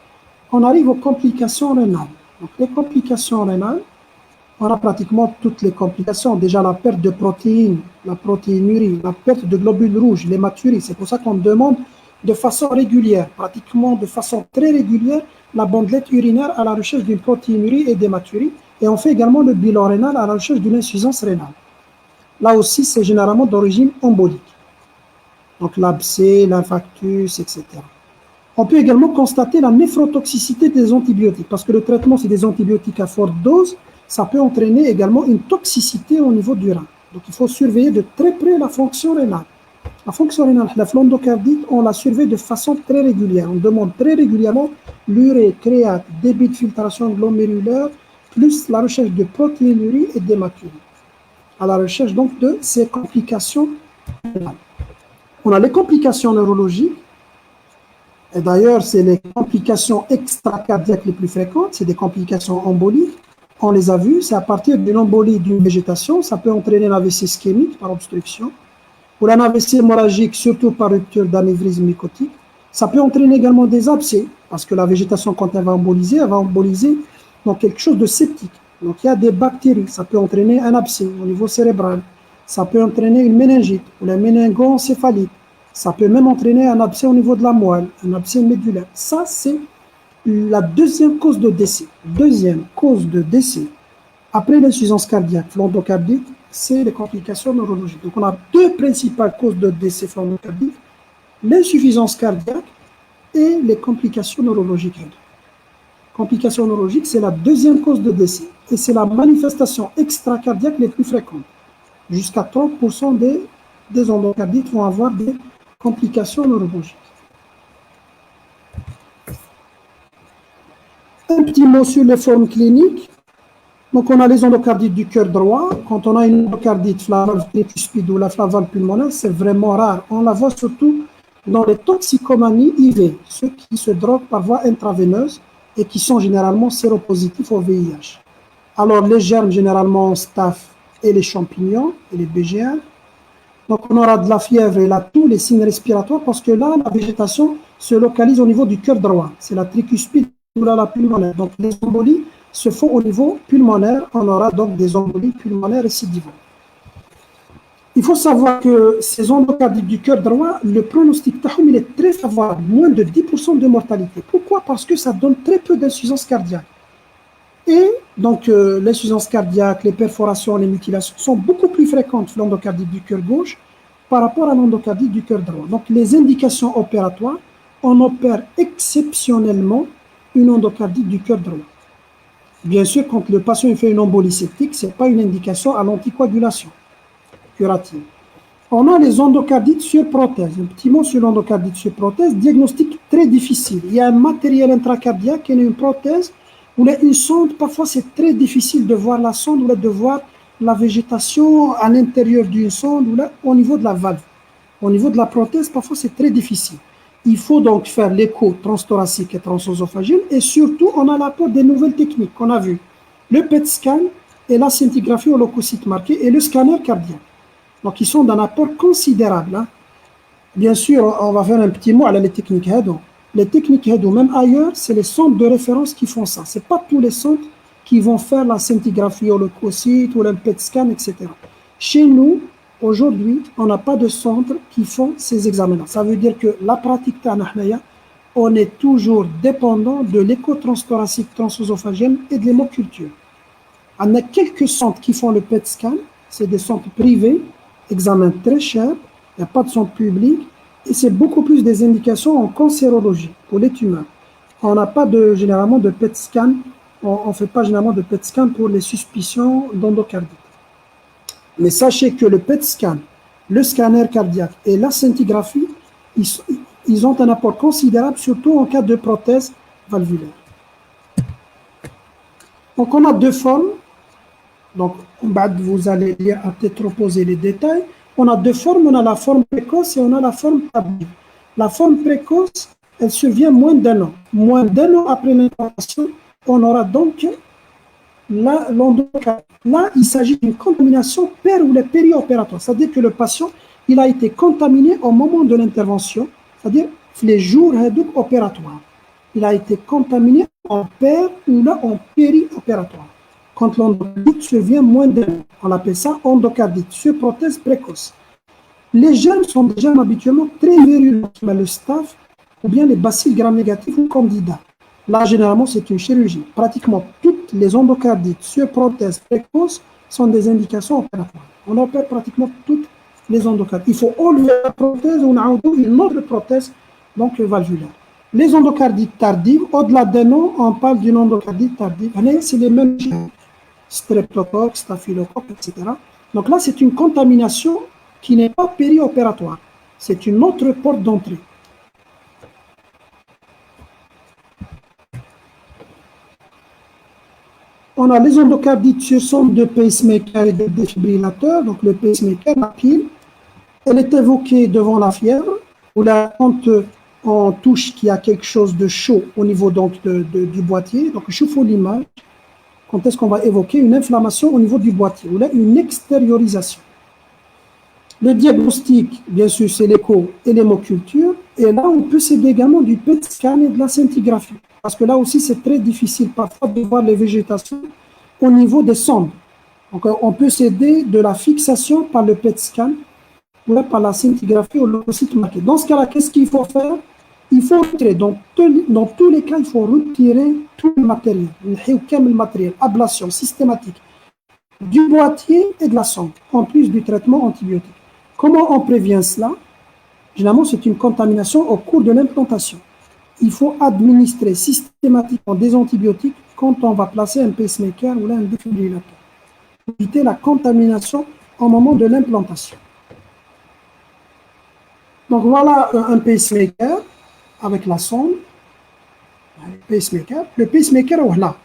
On arrive aux complications rénales. Donc, les complications rénales, on a pratiquement toutes les complications. Déjà, la perte de protéines, la protéinurie, la perte de globules rouges, l'hématurie. C'est pour ça qu'on demande de façon régulière, pratiquement de façon très régulière, la bandelette urinaire à la recherche d'une protéinurie et d'hématurie. Et on fait également le bilan rénal à la recherche d'une insuffisance rénale. Là aussi, c'est généralement d'origine embolique. Donc l'abcès, l'infarctus, etc. On peut également constater la néphrotoxicité des antibiotiques, parce que le traitement, c'est des antibiotiques à forte dose, ça peut entraîner également une toxicité au niveau du rein. Donc il faut surveiller de très près la fonction rénale. La fonction rénale, la flondocardite, on la surveille de façon très régulière. On demande très régulièrement l'urée, créate, débit de filtration glomérulaire, plus la recherche de protéinurie et d'hématurie. À la recherche donc de ces complications rénales. On a les complications neurologiques. Et d'ailleurs, c'est les complications extracardiaques les plus fréquentes, c'est des complications emboliques. On les a vues, c'est à partir d'une embolie d'une végétation, ça peut entraîner un AVC ischémique par obstruction, ou un AVC hémorragique, surtout par rupture d'anévrisme mycotique. Ça peut entraîner également des abcès, parce que la végétation, quand elle va emboliser dans quelque chose de septique. Donc il y a des bactéries, ça peut entraîner un abcès au niveau cérébral, ça peut entraîner une méningite ou la méningoencéphalite. Ça peut même entraîner un abcès au niveau de la moelle, un abcès médulaire. Ça, c'est la deuxième cause de décès. Deuxième cause de décès, après l'insuffisance cardiaque, flondocardite, c'est les complications neurologiques. Donc, on a deux principales causes de décès flondocardique, l'insuffisance cardiaque et les complications neurologiques. Complications neurologiques, c'est la deuxième cause de décès. Et c'est la manifestation extracardiaque les plus fréquentes. Jusqu'à 30% des endocardites vont avoir des complications neurologiques. Un petit mot sur les formes cliniques. Donc, on a les endocardites du cœur droit. Quand on a une endocardite, la valve tricuspide ou la valve pulmonaire, c'est vraiment rare. On la voit surtout dans les toxicomanies IV, ceux qui se droguent par voie intraveineuse et qui sont généralement séropositifs au VIH. Alors, les germes, généralement, staph et les champignons et les BGR. Donc, on aura de la fièvre et là, tous les signes respiratoires parce que là, la végétation se localise au niveau du cœur droit. C'est la tricuspide ou la pulmonaire. Donc, les embolies se font au niveau pulmonaire. On aura donc des embolies pulmonaires récidivantes. Il faut savoir que ces endocardites du cœur droit, le pronostic il est très favorable, moins de 10% de mortalité. Pourquoi? Parce que ça donne très peu d'insuffisance cardiaque. Et donc, l'insuffisance cardiaque, les perforations, les mutilations sont beaucoup plus fréquentes sur l'endocardite du cœur gauche par rapport à l'endocardite du cœur droit. Donc, les indications opératoires, on opère exceptionnellement une endocardite du cœur droit. Bien sûr, quand le patient fait une embolie septique, ce n'est pas une indication à l'anticoagulation curative. On a les endocardites sur prothèse. Un petit mot sur l'endocardite sur prothèse, diagnostic très difficile. Il y a un matériel intracardiaque et une prothèse ou là, une sonde, parfois c'est très difficile de voir la sonde ou là, de voir la végétation à l'intérieur d'une sonde ou là, au niveau de la valve. Au niveau de la prothèse, parfois c'est très difficile. Il faut donc faire l'écho transthoracique et transœsophagien et surtout, on a l'apport des nouvelles techniques qu'on a vues. Le PET scan et la scintigraphie au leucocyte marqué et le scanner cardiaque. Donc, ils sont d'un apport considérable. Hein. Bien sûr, on va faire un petit mot à les techniques HEDO. Les techniques HEDO, même ailleurs, c'est les centres de référence qui font ça. Ce n'est pas tous les centres qui vont faire la scintigraphie au leucocyte ou le PET scan, etc. Chez nous, aujourd'hui, on n'a pas de centres qui font ces examens-là. Ça veut dire que la pratique Tanahnaïa, on est toujours dépendant de l'écho transthoracique transœsophagien et de l'hémoculture. On a quelques centres qui font le PET scan, c'est des centres privés, examen très cher, il n'y a pas de centre public, et c'est beaucoup plus des indications en cancérologie, pour les tumeurs. On n'a pas généralement de PET scan, on ne fait pas généralement de PET scan pour les suspicions d'endocardite. Mais sachez que le PET scan, le scanner cardiaque et la scintigraphie, ils ont un apport considérable, surtout en cas de prothèse valvulaire. Donc on a deux formes. Donc, vous allez lire à tête reposée les détails. On a deux formes, on a la forme précoce et on a la forme tardive. La forme précoce, elle survient moins d'un an. Moins d'un an après l'implantation, on aura donc l'endocardite. Là, il s'agit d'une contamination périopératoire, c'est-à-dire que le patient il a été contaminé au moment de l'intervention, c'est-à-dire les jours opératoires. Il a été contaminé en ou là en périopératoire. Quand l'endocardite survient moins d'un an, on appelle ça endocardite sur prothèse précoce. Les germes sont des germes habituellement très virulents, mais le staph ou bien les bacilles gram-négatifs ou candida. Là, généralement, c'est une chirurgie. Pratiquement toutes les endocardites sur prothèse précoce sont des indications opératoires. On opère pratiquement toutes les endocardites. Il faut enlever la prothèse ou une autre prothèse donc valvulaire. Les endocardites tardives, au-delà d'un an, on parle d'une endocardite tardive. C'est les mêmes germes, streptocoque, staphylocoque, etc. Donc là, c'est une contamination qui n'est pas périopératoire. C'est une autre porte d'entrée. On a les endocardites sur sonde de pacemaker et de défibrillateur. Donc le pacemaker, la pile, elle est évoquée devant la fièvre, ou là, quand on touche qu'il y a quelque chose de chaud au niveau donc, du boîtier, donc chauffe l'image, quand est-ce qu'on va évoquer une inflammation au niveau du boîtier, ou là, une extériorisation. Le diagnostic, bien sûr, c'est l'écho et l'hémoculture, et là, on peut s'aider également du PET scan et de la scintigraphie. Parce que là aussi, c'est très difficile parfois de voir les végétations au niveau des sondes. Donc, on peut s'aider de la fixation par le PET scan ou par la scintigraphie au leucocyte marqué. Dans ce cas-là, qu'est-ce qu'il faut faire? Il faut retirer, dans tous les cas, il faut retirer tout le matériel, ablation systématique du boîtier et de la sonde, en plus du traitement antibiotique. Comment on prévient cela? Généralement, c'est une contamination au cours de l'implantation. Il faut administrer systématiquement des antibiotiques quand on va placer un pacemaker ou là un défibrillateur. Éviter la contamination au moment de l'implantation. Donc voilà un pacemaker avec la sonde. Le pacemaker, voilà.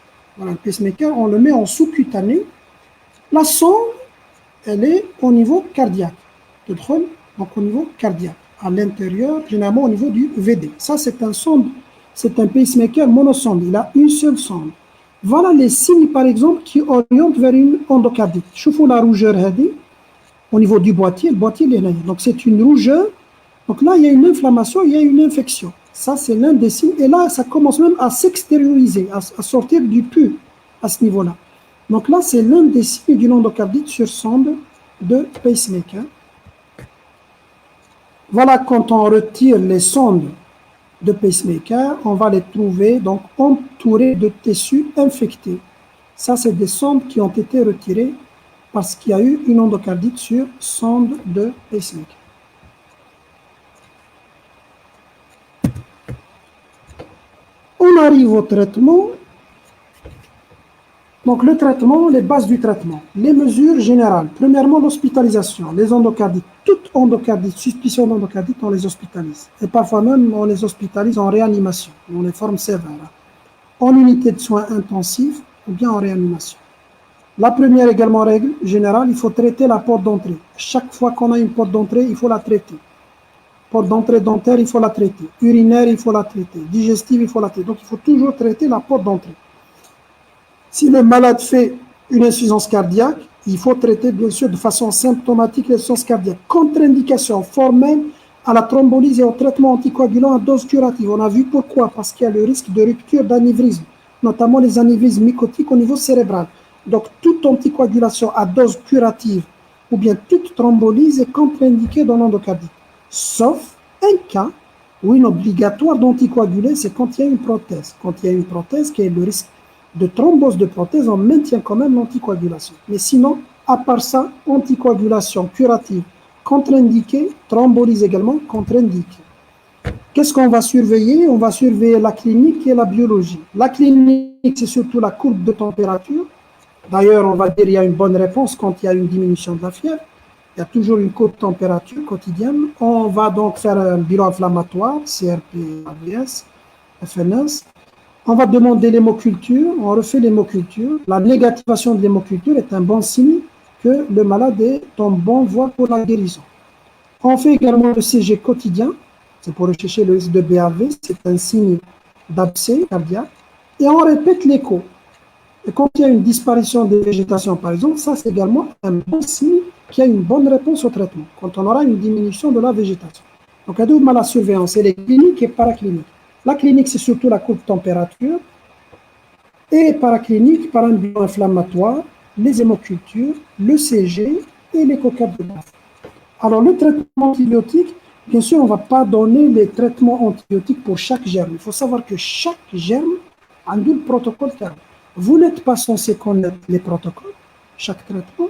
Le pacemaker, on le met en sous-cutané. La sonde, elle est au niveau cardiaque. Donc au niveau cardiaque. À l'intérieur, généralement au niveau du VD. Ça, c'est un pacemaker monosonde. Il a une seule sonde. Voilà les signes, par exemple, qui orientent vers une endocardite. Choufou la rougeur au niveau du boîtier. Le boîtier, il est là. Donc, c'est une rougeur. Donc là, il y a une inflammation, il y a une infection. Ça, c'est l'un des signes. Et là, ça commence même à s'extérioriser, à sortir du pus à ce niveau-là. Donc là, c'est l'un des signes d'une endocardite sur sonde de pacemaker. Voilà, quand on retire les sondes de pacemaker, on va les trouver donc entourées de tissus infectés. Ça, c'est des sondes qui ont été retirées parce qu'il y a eu une endocardite sur sonde de pacemaker. On arrive au traitement. Donc, le traitement, les bases du traitement, les mesures générales. Premièrement, l'hospitalisation, les endocardites. Toute endocardite, suspicion d'endocardite, on les hospitalise. Et parfois même, on les hospitalise en réanimation, dans les formes sévères. En unité de soins intensifs ou bien en réanimation. La première également règle générale, il faut traiter la porte d'entrée. Chaque fois qu'on a une porte d'entrée, il faut la traiter. Porte d'entrée dentaire, il faut la traiter. Urinaire, il faut la traiter. Digestive, il faut la traiter. Donc, il faut toujours traiter la porte d'entrée. Si le malade fait une insuffisance cardiaque, il faut traiter bien sûr de façon symptomatique l'insuffisance cardiaque. Contre-indication formelle à la thrombolyse et au traitement anticoagulant à dose curative. On a vu pourquoi, parce qu'il y a le risque de rupture d'anévrisme, notamment les anévrismes mycotiques au niveau cérébral. Donc toute anticoagulation à dose curative ou bien toute thrombolyse est contre-indiquée dans l'endocardite. Sauf un cas où il est obligatoire d'anticoaguler, c'est quand il y a une prothèse. Quand il y a une prothèse qui est le risque de thrombose de prothèse, on maintient quand même l'anticoagulation. Mais sinon, à part ça, anticoagulation curative contre-indiquée, thrombolyse également contre-indiquée. Qu'est-ce qu'on va surveiller? On va surveiller la clinique et la biologie. La clinique, c'est surtout la courbe de température. D'ailleurs, on va dire qu'il y a une bonne réponse quand il y a une diminution de la fièvre. Il y a toujours une courbe de température quotidienne. On va donc faire un bilan inflammatoire, CRP, AVS, FNS. On va demander l'hémoculture, on refait l'hémoculture. La négativation de l'hémoculture est un bon signe que le malade est en bonne voie pour la guérison. On fait également le CG quotidien, c'est pour rechercher le risque de BAV, c'est un signe d'abcès cardiaque. et on répète l'écho. Et quand il y a une disparition de végétation, par exemple, ça c'est également un bon signe qu'il y a une bonne réponse au traitement, quand on aura une diminution de la végétation. Donc, il y a deux la surveillance, elle est clinique et paraclinique. La clinique, c'est surtout la courbe température, et paraclinique, par un bilan inflammatoire, les hémocultures, le CG et l'échocardiographe. Alors, le traitement antibiotique, bien sûr, on ne va pas donner les traitements antibiotiques pour chaque germe. Il faut savoir que chaque germe a un double protocole cardiaque. Vous n'êtes pas censé connaître les protocoles, chaque traitement,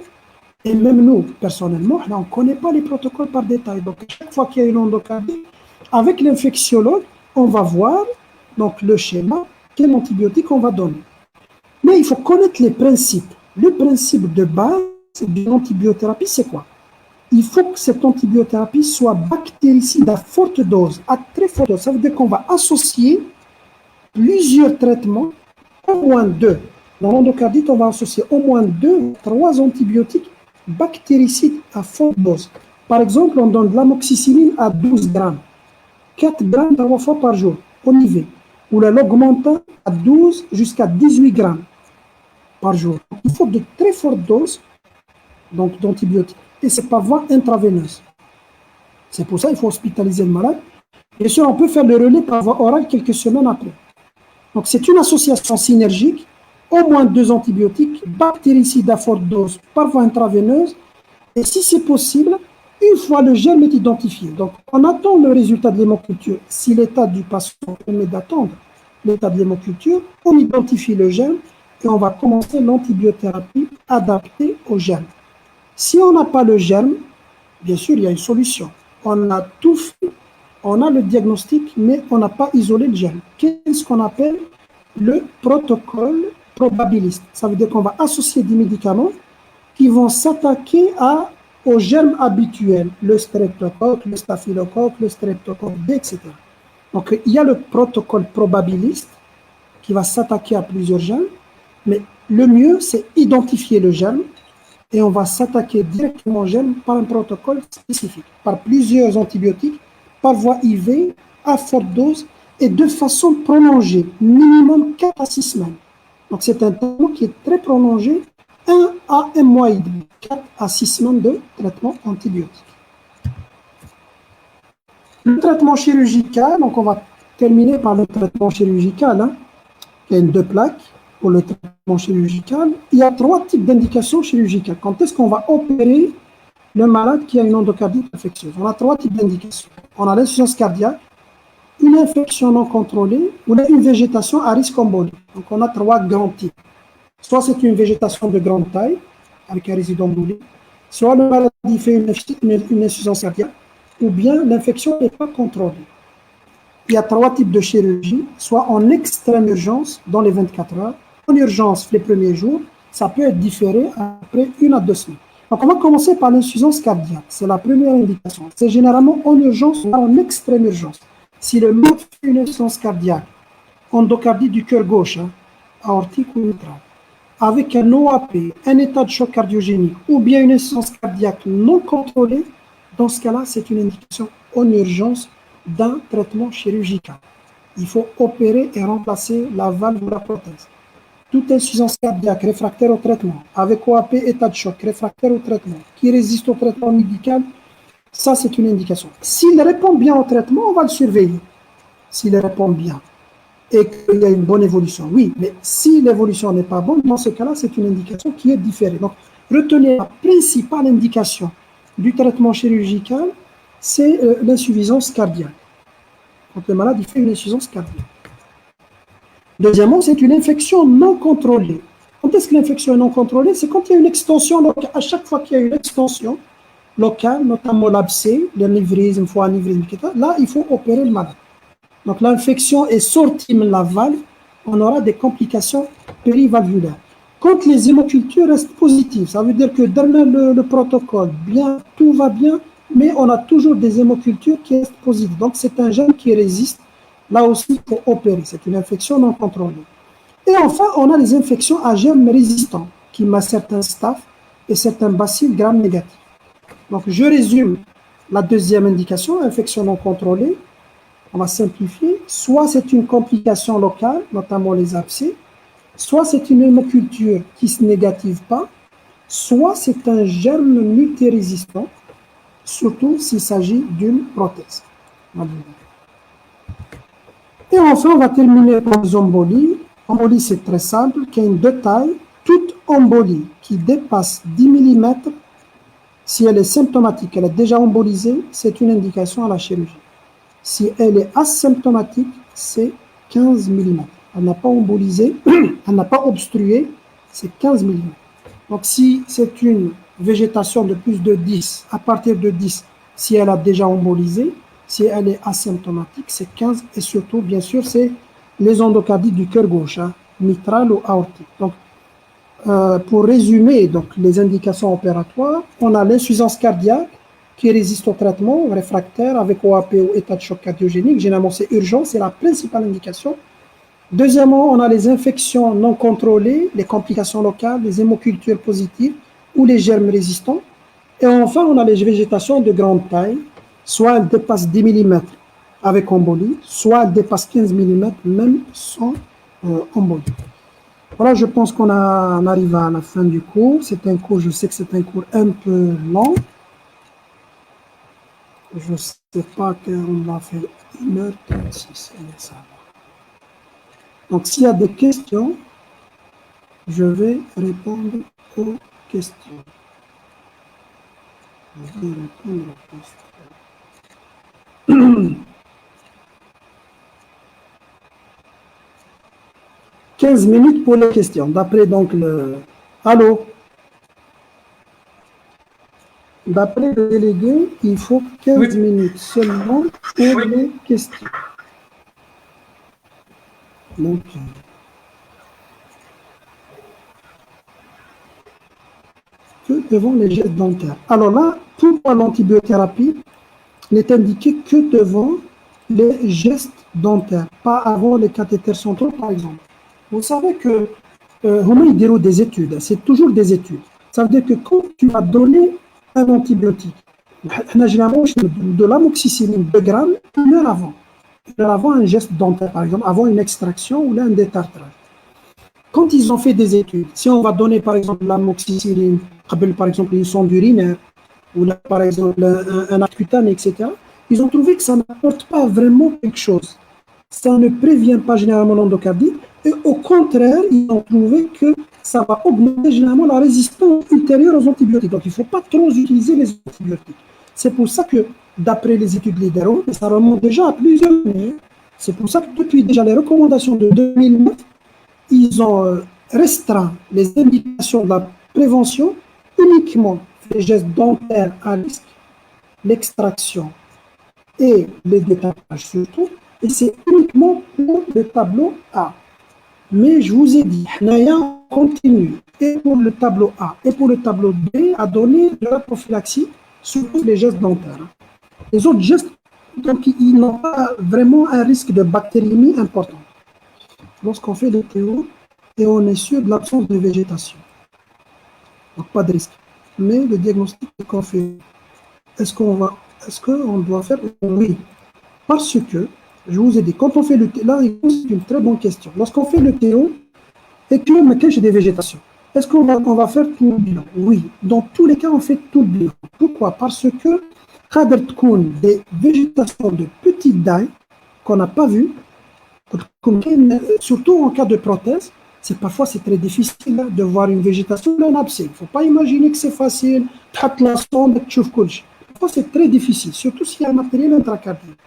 et même nous, personnellement, on ne connaît pas les protocoles par détail. Donc, chaque fois qu'il y a une endocardite, avec l'infectiologue, on va voir donc, le schéma, quel antibiotique on va donner. Mais il faut connaître les principes. Le principe de base de l'antibiothérapie, c'est quoi? Il faut que cette antibiothérapie soit bactéricide à forte dose, à très forte dose. Ça veut dire qu'on va associer plusieurs traitements, au moins 2. Dans l'endocardite, on va associer au moins 2, 3 antibiotiques bactéricides à forte dose. Par exemple, on donne de l'amoxicilline à 12 grammes, 4 grammes 3 fois par jour, au niveau, ou l'augmentin à 12 jusqu'à 18 grammes par jour. Il faut de très fortes doses d'antibiotiques. Et ce n'est pas voie intraveineuse. C'est pour ça qu'il faut hospitaliser le malade. Bien sûr, on peut faire le relais par voie orale quelques semaines après. Donc, c'est une association synergique, au moins 2 antibiotiques, bactéricides à forte dose par voie intraveineuse, et si c'est possible, une fois le germe est identifié. Donc, on attend le résultat de l'hémoculture. Si l'état du patient permet d'attendre l'état de l'hémoculture, on identifie le germe et on va commencer l'antibiothérapie adaptée au germe. Si on n'a pas le germe, bien sûr, il y a une solution. On a tout fait, on a le diagnostic, mais on n'a pas isolé le germe. Qu'est-ce qu'on appelle le protocole probabiliste? Ça veut dire qu'on va associer des médicaments qui vont s'attaquer aux germes habituels, le streptocoque, le staphylocoque, le streptocoque B, etc. Donc, il y a le protocole probabiliste qui va s'attaquer à plusieurs germes, mais le mieux, c'est identifier le germe et on va s'attaquer directement au germe par un protocole spécifique, par plusieurs antibiotiques, par voie IV, à forte dose et de façon prolongée, minimum 4 à 6 semaines. Donc, c'est un traitement qui est très prolongé, 1 à 1 mois et demi, 4 à 6 semaines de traitement antibiotique. Le traitement chirurgical, donc on va terminer par le traitement chirurgical. Il y a 2 plaques pour le traitement chirurgical. Il y a 3 types d'indications chirurgicales. Quand est-ce qu'on va opérer le malade qui a une endocardite infectieuse? On a 3 types d'indications. On a l'insuffisance cardiaque, une infection non contrôlée ou une végétation à risque embolique. Donc on a 3 grands types. Soit c'est une végétation de grande taille, avec un résidu embolique, soit le malade fait une insuffisance cardiaque, ou bien l'infection n'est pas contrôlée. Il y a 3 types de chirurgie, soit en extrême urgence dans les 24 heures, en urgence les premiers jours, ça peut être différé après 1 à 2 semaines. Donc on va commencer par l'insuffisance cardiaque, c'est la première indication. C'est généralement en urgence ou en extrême urgence. Si le malade fait une insuffisance cardiaque, endocardie du cœur gauche, aortique ou mitrale, avec un OAP, un état de choc cardiogénique ou bien une insuffisance cardiaque non contrôlée, dans ce cas-là, c'est une indication en urgence d'un traitement chirurgical. Il faut opérer et remplacer la valve ou la prothèse. Toute insuffisance cardiaque réfractaire au traitement, avec OAP, état de choc, réfractaire au traitement, qui résiste au traitement médical, ça c'est une indication. S'il répond bien au traitement, on va le surveiller. S'il répond bien et qu'il y a une bonne évolution, oui, mais si l'évolution n'est pas bonne, dans ce cas-là, c'est une indication qui est différée. Donc, retenez la principale indication du traitement chirurgical, c'est l'insuffisance cardiaque. Quand le malade il fait une insuffisance cardiaque. Deuxièmement, c'est une infection non contrôlée. Quand est-ce que l'infection est non contrôlée? C'est quand il y a une extension locale. À chaque fois qu'il y a une extension locale, notamment l'abcès, l'anévrisme, foie anévrisme, etc., là, il faut opérer le malade. Donc, l'infection est sortie de la valve, on aura des complications périvalvulaires. Quand les hémocultures restent positives, ça veut dire que derrière le protocole, bien, tout va bien, mais on a toujours des hémocultures qui restent positives. Donc, c'est un gène qui résiste. Là aussi, il faut opérer. C'est une infection non contrôlée. Et enfin, on a les infections à germes résistants, qui mettent certains staph et certains bacilles gram négatifs. Donc, je résume la deuxième indication, infection non contrôlée. on va simplifier, soit c'est une complication locale, notamment les abcès, soit c'est une hémoculture qui ne se négative pas, soit c'est un germe multirésistant, surtout s'il s'agit d'une prothèse. Et enfin, on va terminer par les embolies. Embolie, c'est très simple, qui a une deux tailles. Toute embolie qui dépasse 10 mm, si elle est symptomatique, elle est déjà embolisée, c'est une indication à la chirurgie. Si elle est asymptomatique, c'est 15 mm. Elle n'a pas embolisé, elle n'a pas obstrué, c'est 15 mm. Donc, si c'est une végétation de plus de 10, à partir de 10, si elle a déjà embolisé, si elle est asymptomatique, c'est 15. Et surtout, bien sûr, c'est les endocardies du cœur gauche, hein, mitral ou aortique. Donc, pour résumer donc, les indications opératoires, on a l'insuffisance cardiaque qui résiste au traitement réfractaire avec OAP ou état de choc cardiogénique. Généralement, c'est urgent, c'est la principale indication. Deuxièmement, on a les infections non contrôlées, les complications locales, les hémocultures positives ou les germes résistants. Et enfin, on a les végétations de grande taille, soit elles dépassent 10 mm avec embolie, soit elles dépassent 15 mm même sans embolie. Voilà, je pense qu'on arrive à la fin du cours. C'est un cours, je sais que c'est un cours un peu long. Je ne sais pas qu'on va faire 1h36. Ça va. Donc, s'il y a des questions, je vais répondre aux questions. Je vais répondre aux questions. 15 minutes pour les questions. D'après donc le... Allô? D'après le délégué, il faut 15 minutes seulement pour les questions. Donc, que devant les gestes dentaires. Alors là, pour l'antibiothérapie, il est indiqué que devant les gestes dentaires, pas avant les cathéters centraux, par exemple. Vous savez que ils diront des études, c'est toujours des études. Ça veut dire que quand tu vas donner un antibiotique, généralement de l'amoxicilline 2 grammes, 1 heure avant. 1 heure avant un geste dentaire, par exemple, avant une extraction ou un détartrage. Quand ils ont fait des études, si on va donner par exemple l'amoxicilline, par exemple une sonde urinaire, ou là, par exemple un acte cutané, etc., ils ont trouvé que ça n'apporte pas vraiment quelque chose. Ça ne prévient pas généralement l'endocardie, et au contraire, ils ont trouvé que ça va augmenter généralement la résistance ultérieure aux antibiotiques. Donc il ne faut pas trop utiliser les antibiotiques. C'est pour ça que, d'après les études libéraux, et ça remonte déjà à plusieurs années, c'est pour ça que depuis déjà les recommandations de 2009, ils ont restreint les indications de la prévention uniquement les gestes dentaires à risque, l'extraction et les détartrages surtout, et c'est uniquement pour le tableau A. Mais je vous ai dit, on continue et pour le tableau A et pour le tableau B à donner de la prophylaxie sur tous les gestes dentaires. Les autres gestes, donc, ils n'ont pas vraiment un risque de bactériémie important. Lorsqu'on fait le TO, et on est sûr de l'absence de végétation. Donc pas de risque. Mais le diagnostic qu'on fait, est-ce qu'on doit faire? Oui. Parce que, je vous ai dit, quand on fait le TO, là, c'est une très bonne question. Lorsqu'on fait le TO, et que maintenant j'ai des végétations, est-ce qu'on va faire tout le bilan? Oui. Dans tous les cas, on fait tout le bilan. Pourquoi? Parce que, des végétations de petite taille qu'on n'a pas vues, surtout en cas de prothèse, parfois c'est très difficile de voir une végétation d'un abcès. Il ne faut pas imaginer que c'est facile. Parfois c'est très difficile, surtout s'il y a un matériel intracardiaque.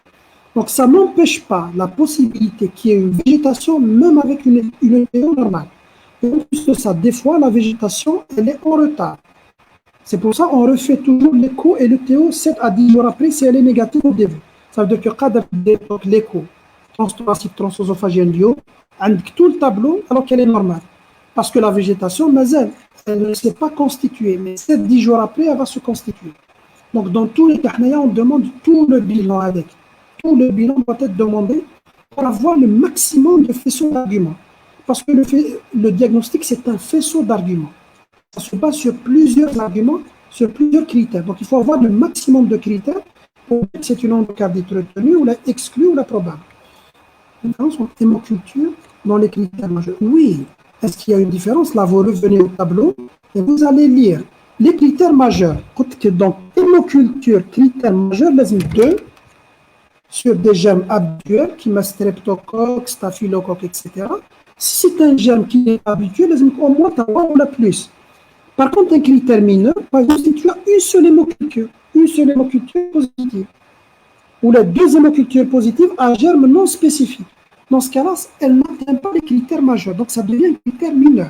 Donc ça n'empêche pas la possibilité qu'il y ait une végétation même avec une EPO normale. Et en plus de ça, des fois la végétation elle est en retard. C'est pour ça qu'on refait toujours l'écho et le TO 7 à 10 jours après si elle est négative au début. Ça veut dire que l'écho transthoracique, transœsophagien du haut, avec tout le tableau alors qu'elle est normale. Parce que la végétation, elle ne s'est pas constituée, mais 7-10 jours après, elle va se constituer. Donc dans tous les cas, on demande tout le bilan avec. Tout le bilan doit être demandé pour avoir le maximum de faisceaux d'arguments. Parce que le diagnostic, c'est un faisceau d'arguments. Ça se base sur plusieurs arguments, sur plusieurs critères. Donc il faut avoir le maximum de critères ou c'est une endocardite retenue, ou la exclue, ou la probable. La différence entre hémoculture dans les critères majeurs. Oui, est-ce qu'il y a une différence? Là, vous revenez au tableau et vous allez lire les critères majeurs. Donc, hémoculture, critères majeurs, les deux sur des germes habituels qui mettent streptocoque, staphylocoque, etc. Si c'est un germe qui est habituel, les au moins 3 ou la plus. Par contre, un critère mineur, par exemple, si tu as une seule hémoculture positive, ou les deux hémocultures positives à germe non spécifique. Dans ce cas-là, elle n'atteint pas les critères majeurs, donc ça devient un critère mineur.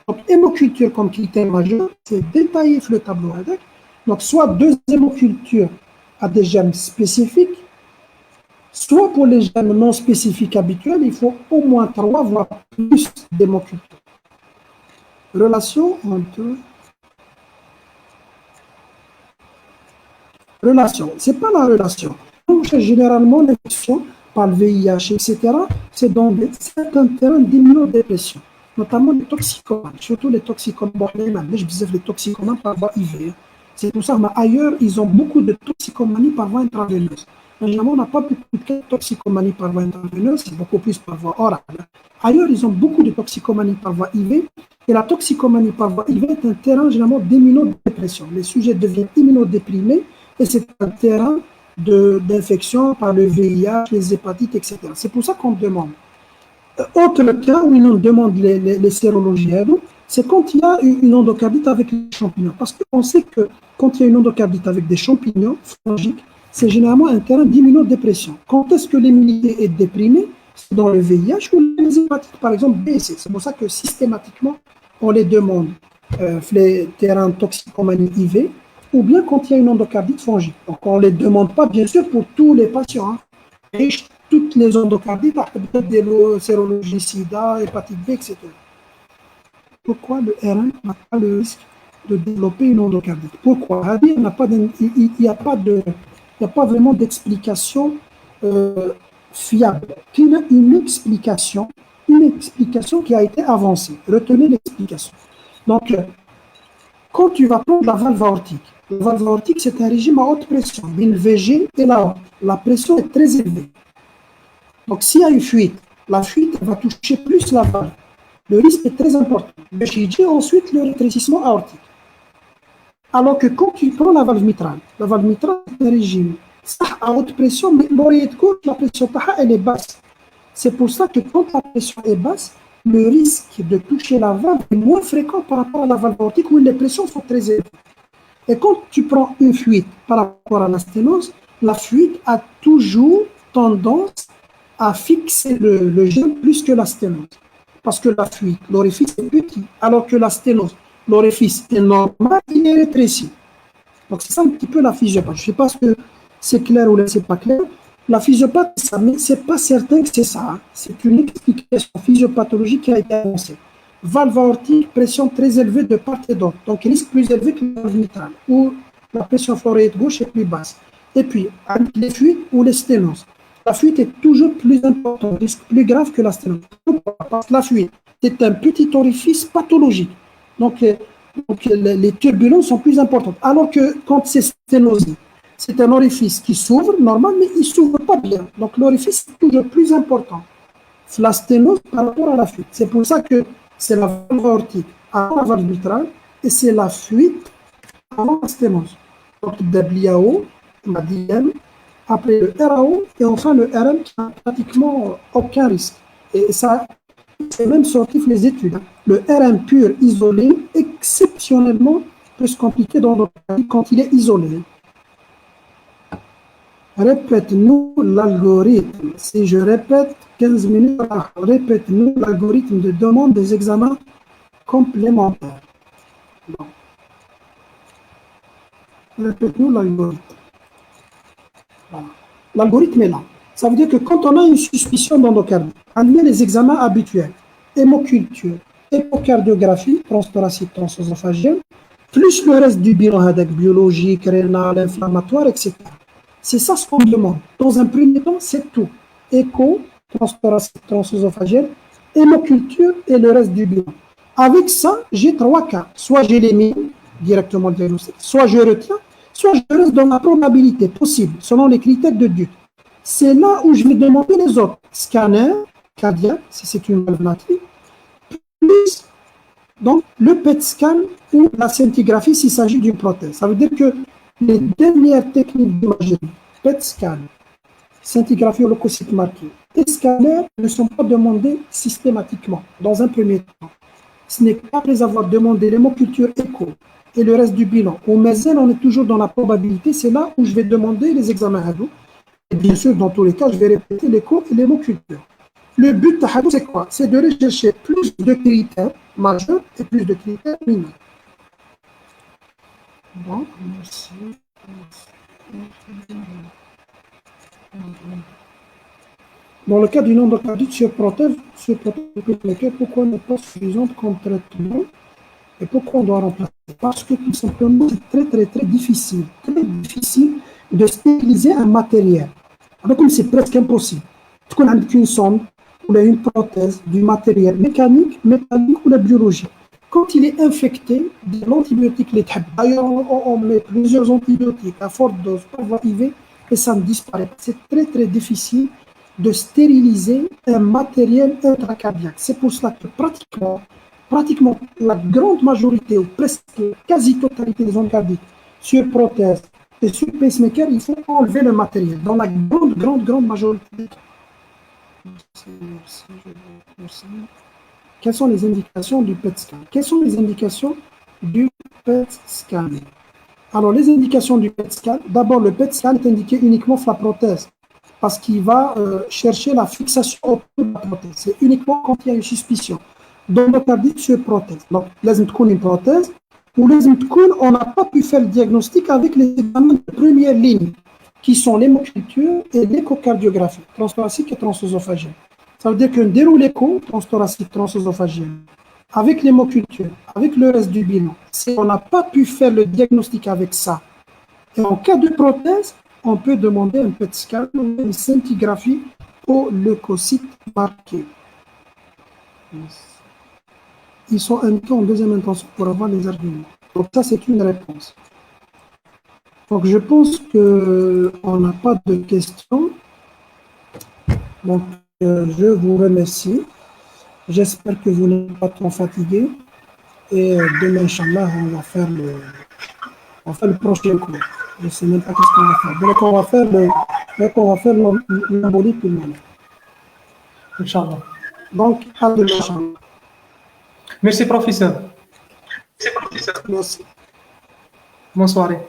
Donc, hémoculture comme critère majeur, c'est détaillé sur le tableau. Donc, soit deux hémocultures à des germes spécifiques, soit pour les germes non spécifiques habituels, il faut au moins 3 voire plus d'hémocultures. Relation entre... Relation, ce n'est pas la relation. On cherche généralement l'infection par le VIH, etc. C'est dans certains terrains d'immunodépression, notamment les toxicomanes, surtout les toxicomanes, les toxicomanes par voie IV. C'est pour ça qu'ailleurs, ils ont beaucoup de toxicomanie par voie intraveineuse. Généralement, on n'a pas beaucoup de toxicomanie par voie intraveineuse, c'est beaucoup plus par voie orale. Ailleurs, ils ont beaucoup de toxicomanie par voie IV. Et la toxicomanie par voie IV est un terrain généralement d'immunodépression. Les sujets deviennent immunodéprimés et c'est un terrain d'infection par le VIH, les hépatites, etc. C'est pour ça qu'on demande. Autre cas où on demande les sérologies, c'est quand il y a une endocardite avec les champignons. Parce qu'on sait que quand il y a une endocardite avec des champignons fongiques, c'est généralement un terrain d'immunodépression. Quand est-ce que l'immunité est déprimée? C'est dans le VIH ou les hépatites, par exemple, B et C. C'est pour ça que systématiquement, on les demande les terrains toxicomanie IV, ou bien quand il y a une endocardite fongique. Donc, on ne les demande pas, bien sûr, pour tous les patients. Et toutes les endocardites, peut-être des sérologies SIDA, hépatite B, etc. Pourquoi le R1 n'a pas le risque de développer une endocardite? Pourquoi? Il n'y a pas vraiment d'explication fiable. Il y a une explication qui a été avancée. Retenez l'explication. Donc, quand tu vas prendre la valve aortique c'est un régime à haute pression, le VG et la pression est très élevée. Donc, s'il y a une fuite, la fuite va toucher plus la valve. Le risque est très important. Le GG, ensuite, le rétrécissement aortique. Alors que quand tu prends la valve mitrale c'est un régime à haute pression, mais l'oreillette gauche, la pression elle est basse. C'est pour ça que quand la pression est basse, le risque de toucher la valve est moins fréquent par rapport à la valve aortique où les pressions sont très élevées. Et quand tu prends une fuite par rapport à la sténose, la fuite a toujours tendance à fixer le germe plus que la sténose. Parce que la fuite, l'orifice est petit, alors que la sténose, l'orifice est normal, il est rétréci. Donc c'est ça un petit peu la physiopathie. Je ne sais pas si c'est clair ou c'est pas clair. La physiopathie, ça, mais ce n'est pas certain que c'est ça. C'est une explication physiopathologique qui a été avancée. Valve aortique, pression très élevée de part et d'autre. Donc risque plus élevé que la valve mitrale, où la pression fleurettée gauche est plus basse. Et puis, avec les fuites ou les sténoses, la fuite est toujours plus importante, risque plus grave que la sténose. Parce que la fuite, c'est un petit orifice pathologique. Donc les turbulences sont plus importantes. Alors que quand c'est sténosé, c'est un orifice qui s'ouvre, normal, mais il ne s'ouvre pas bien. Donc l'orifice est toujours plus important. La sténose par rapport à la fuite. C'est pour ça que c'est la valve aortique avant la valve mitrale et c'est la fuite avant la sténose. Donc WAO, MADIM, après le RAO et enfin le RM qui n'a pratiquement aucun risque. Et ça, c'est même sorti les études. Le RM pur isolé, exceptionnellement, peut se compliquer dans le quand il est isolé. Répète-nous l'algorithme. Si je répète 15 minutes, répète-nous l'algorithme de demande des examens complémentaires. Bon. Répète-nous l'algorithme. Voilà. L'algorithme est là. Ça veut dire que quand on a une suspicion d'endocardite, on met les examens habituels, hémoculture, échocardiographie, transthoracique, transœsophagienne, plus le reste du bilan biologique, rénal, inflammatoire, etc. C'est ça ce qu'on demande. Dans un premier temps, c'est tout. Écho, transthoracique, transœsophagienne, hémoculture et le reste du bilan. Avec ça, j'ai 3 cas. Soit j'élimine directement le diagnostic, soit je retiens, soit je reste dans la probabilité possible, selon les critères de Duke. C'est là où je vais demander les autres. Scanner cardiaque, si c'est une valve native, plus donc le PET scan ou la scintigraphie s'il s'agit d'une prothèse. Ça veut dire que les dernières techniques d'imagerie, PET scan, scintigraphie au leucocyte marqué, et scanner ne sont pas demandés systématiquement dans un premier temps. Ce n'est qu'après avoir demandé l'hémoculture écho et le reste du bilan. Au MESEL, on est toujours dans la probabilité. C'est là où je vais demander les examens à dos. Et bien sûr, dans tous les cas, je vais répéter l'écho et l'hémoculture. Le but de Hadou, c'est quoi? C'est de rechercher plus de critères majeurs et plus de critères mineurs. Bon, merci. Dans le cas d'une endocardite sur prothèse, pourquoi n'est pas suffisante comme traitement et pourquoi on doit remplacer? Parce que tout simplement, c'est très difficile de stériliser un matériel. Alors, comme c'est presque impossible, tu connais qu'une sonde ou une prothèse, du matériel mécanique ou la biologie. Quand il est infecté de l'antibiotique, d'ailleurs, on met plusieurs antibiotiques à forte dose pour arriver et ça ne disparaît pas. C'est très difficile de stériliser un matériel intracardiaque. C'est pour cela que pratiquement la grande majorité ou presque quasi-totalité des oncardiques sur prothèse et sur pacemaker, il faut enlever le matériel dans la grande majorité des cas. Merci. Quelles sont les indications du PET scan? Quelles sont les indications du PET scan? Alors, les indications du PET scan, d'abord, le PET scan est indiqué uniquement sur la prothèse parce qu'il va chercher la fixation autour de la prothèse. C'est uniquement quand il y a une suspicion d'endocardite sur prothèse. Donc, لازم تكون une prothèse ou لازم تكون on n'a pas pu faire le diagnostic avec les examens de première ligne qui sont l'hémoculture et l'échocardiographie, transthoracique et transœsophagienne. Ça veut dire qu'on déroule l'écho, transthoracique, transœsophagienne, avec l'hémoculture, avec le reste du bilan. Si on n'a pas pu faire le diagnostic avec ça, et en cas de prothèse, on peut demander un PET scan ou une scintigraphie au leucocyte marqué. Ils sont indiqués en deuxième intention pour avoir les arguments. Donc ça, c'est une réponse. Donc je pense qu'on n'a pas de questions. Donc je vous remercie. J'espère que vous n'êtes pas trop fatigués. Et demain, Inch'Allah, on va faire le prochain cours. Je ne sais même pas qu'est-ce qu'on va faire. Donc on va faire l'embolie tout le monde. Inch'Allah. Donc, à demain, Inch'Allah. Merci, professeur. Merci. Bonne soirée.